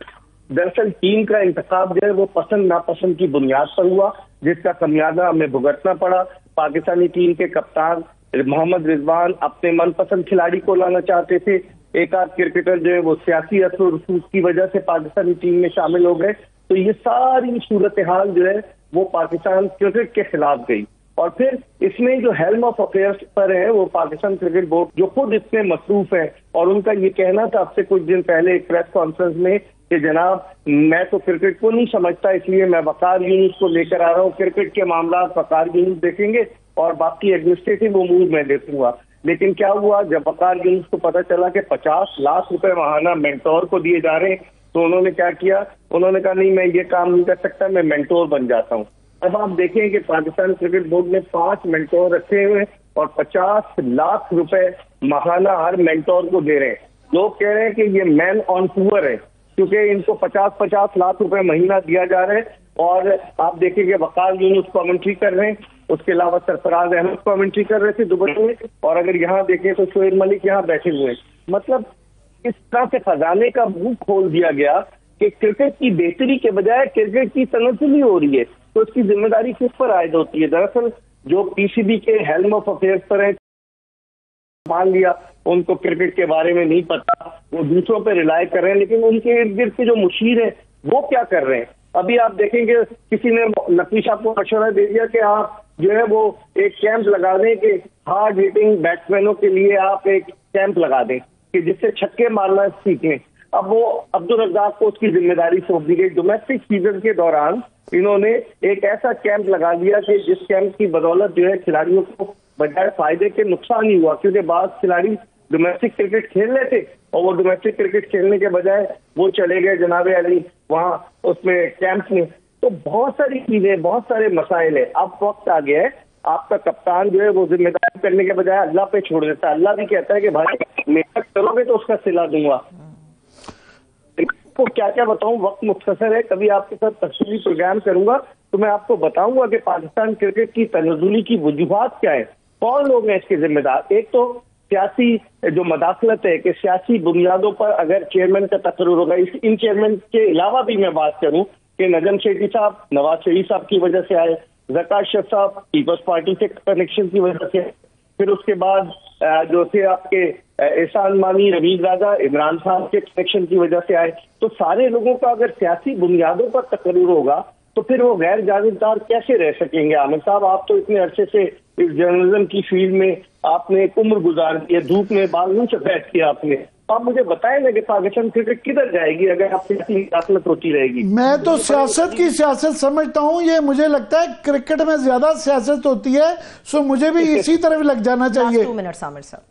दरअसल टीम का इंतखाब जो है वो पसंद नापसंद की बुनियाद पर हुआ, जिसका खमियाजा हमें भुगतना पड़ा। पाकिस्तानी टीम के कप्तान मोहम्मद रिजवान अपने मनपसंद खिलाड़ी को लाना चाहते थे। एक आध क्रिकेटर जो है वो सियासी असर रसूख की वजह से पाकिस्तानी टीम में शामिल हो गए। तो ये सारी सूरत हाल जो है वो पाकिस्तान क्रिकेट के खिलाफ गई। और फिर इसमें जो हेल्म ऑफ अफेयर्स पर है वो पाकिस्तान क्रिकेट बोर्ड, जो खुद इसमें मसरूफ है, और उनका ये कहना था अब से कुछ दिन पहले एक प्रेस कॉन्फ्रेंस में कि जनाब मैं तो क्रिकेट को नहीं समझता, इसलिए मैं वकार यूनुस को लेकर आ रहा हूँ, क्रिकेट के मामला वकार यूनुस देखेंगे और बाकी एडमिनिस्ट्रेटिव उमूर मैं देखूंगा। लेकिन क्या हुआ, जब वकार यूनुस को पता चला कि 50 लाख रुपए महाना मेंटोर को दिए जा रहे हैं, तो उन्होंने क्या किया, उन्होंने कहा नहीं मैं ये काम नहीं कर सकता, मैं मेंटोर बन जाता हूँ। अब आप देखें कि पाकिस्तान क्रिकेट बोर्ड ने 5 मेंटोर रखे हुए और 50 लाख रुपए महाना हर मेंटोर को दे रहे हैं। लोग कह रहे हैं कि ये मैन ऑन टूर है, क्योंकि इनको 50-50 लाख रुपए महीना दिया जा रहा है। और आप देखेंगे वकार यूनुस कमेंट्री कर रहे हैं, उसके अलावा सरफराज अहमद कमेंट्री कर रहे थे दुबई में, और अगर यहाँ देखें तो शोएब मलिक यहाँ बैठे हुए हैं। मतलब इस तरह से खजाने का मुंह खोल दिया गया कि क्रिकेट की बेहतरी के बजाय क्रिकेट की तनसली हो रही है। तो इसकी जिम्मेदारी किस पर आयद होती है? दरअसल जो पीसीबी के हेल्म ऑफ अफेयर्स पर है, मान लिया उनको क्रिकेट के बारे में नहीं पता, वो दूसरों पे रिलाय कर रहे हैं, लेकिन उनके इर्द गिर्द के जो मुशीर है वो क्या कर रहे हैं? अभी आप देखेंगे किसी ने नकवी साहब को मशवरा दे दिया कि आप जो है वो एक कैंप लगा दें कि हार्ड हिटिंग बैट्समैनों के लिए आप एक कैंप लगा दें कि जिससे छक्के मारना सीखें। अब वो अब्दुल रज़ाक को उसकी जिम्मेदारी सौंप दी गई। डोमेस्टिक सीजन के दौरान इन्होंने एक ऐसा कैंप लगा दिया कि जिस कैंप की बदौलत जो है खिलाड़ियों को बजाय फायदे के नुकसान ही हुआ, क्योंकि बाद खिलाड़ी डोमेस्टिक क्रिकेट खेल रहे थे और वो डोमेस्टिक क्रिकेट खेलने के बजाय वो चले गए जनाब अली वहां उसमें कैंप में। तो बहुत सारी चीजें, बहुत सारे मसाइल है। अब वक्त आ गया है, आपका कप्तान जो है वो जिम्मेदारी करने के बजाय अल्लाह पे छोड़ देता है। अल्लाह भी कहता है कि भाई मेहनत करोगे तो उसका सिला दूंगा। तो क्या क्या बताऊं, वक्त मुख्तसर है, कभी आपके साथ तफसीली प्रोग्राम करूंगा तो मैं आपको बताऊंगा कि पाकिस्तान क्रिकेट की तनज़ुली की वजूहात क्या है, कौन लोग हैं इसके जिम्मेदार। एक तो सियासी जो मदाखलत है कि सियासी बुनियादों पर अगर चेयरमैन का तकर्रुर होगा, इन चेयरमैन के अलावा भी मैं बात करूं कि नजम शेठी साहब नवाज शरीफ साहब की वजह से आए, ज़का अशरफ साहब पीपल्स पार्टी से कनेक्शन की वजह से, फिर उसके बाद जो थे आपके एहसान मानी, रवीज राजा, इमरान साहब के कनेक्शन की वजह से आए। तो सारे लोगों का अगर सियासी बुनियादों पर तकर्रुर होगा तो फिर वो गैर जागीरदार कैसे रह सकेंगे? आमिर साहब, आप तो इतने अरसे से इस जर्नलिज्म की फील्ड में आपने एक उम्र गुजार दी है, धूप में बाल नहीं सफेद किया आपने। आप मुझे बताएं ना कि पाकिस्तान क्रिकेट किधर जाएगी अगर आपकी मुदाखलत होती रहेगी? मैं तो सियासत की सियासत समझता हूँ, ये मुझे लगता है क्रिकेट में ज्यादा सियासत होती है, सो मुझे भी इसी तरफ लग जाना चाहिए। 2 मिनट आमिर साहब।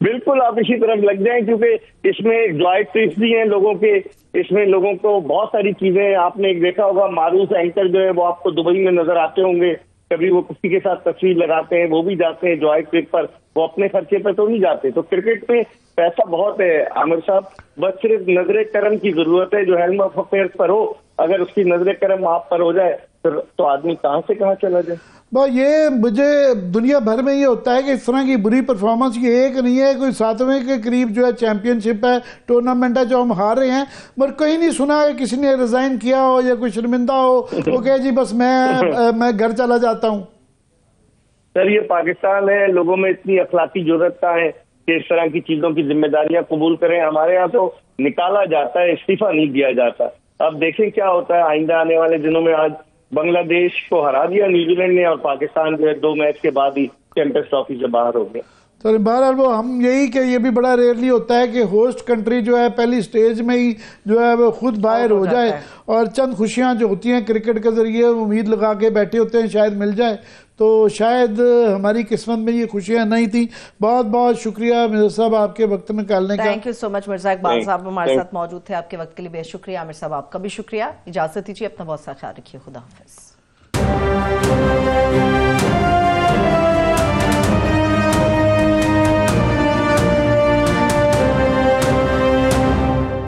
बिल्कुल आप इसी तरफ लग जाएं, क्योंकि इसमें जॉय ट्रिक्स भी हैं लोगों के, इसमें लोगों को बहुत सारी चीजें, आपने देखा होगा मारूफ एंकर जो है वो आपको दुबई में नजर आते होंगे, कभी वो किसी के साथ तस्वीर लगाते हैं, वो भी जाते हैं जॉय ट्रिक पर, वो अपने खर्चे पर तो नहीं जाते। तो क्रिकेट में पैसा बहुत है आमिर साहब, बस सिर्फ नजरे करम की जरूरत है। जो हेल्म ऑफ अफेयर्स पर हो, अगर उसकी नजरे करम आप पर हो जाए तो आदमी कहाँ से कहाँ चला जाए। ये मुझे दुनिया भर में ये होता है कि इस तरह की बुरी परफॉर्मेंस की एक नहीं है, कोई 7वें के करीब जो है चैंपियनशिप है, टूर्नामेंट है जो हम हार रहे हैं, मगर कहीं नहीं सुना है किसी ने रिजाइन किया हो या कोई शर्मिंदा हो वो कहे जी बस मैं घर चला जाता हूँ। सर ये पाकिस्तान है, लोगों में इतनी अखलाकी जुर्रत है कि इस तरह की चीजों की जिम्मेदारियां कबूल करें। हमारे यहाँ तो निकाला जाता है, इस्तीफा नहीं दिया जाता। अब देखें क्या होता है आइंदा आने वाले दिनों में। आज बांग्लादेश को हरा दिया न्यूजीलैंड ने और पाकिस्तान जो है 2 मैच के बाद ही चैंपियंस ट्रॉफी से बाहर हो गया। तो बहरहाल वो हम यही कि ये भी बड़ा रेयरली होता है कि होस्ट कंट्री जो है पहली स्टेज में ही जो है वो खुद बाहर हो जाए, और चंद खुशियां जो होती हैं क्रिकेट के ज़रिए उम्मीद लगा के बैठे होते हैं शायद मिल जाए, तो शायद हमारी किस्मत में ये खुशियां नहीं थी। बहुत बहुत शुक्रिया मिर्जा साहब आपके वक्त निकालने का। Thank you so much Mirza Iqbal साहब हमारे साथ मौजूद थे, आपके वक्त के लिए बेहद शुक्रिया। आमिर साहब आपका भी शुक्रिया। इजाजत दीजिए, अपना बहुत सा ख्याल रखिए, खुदा हाफिज।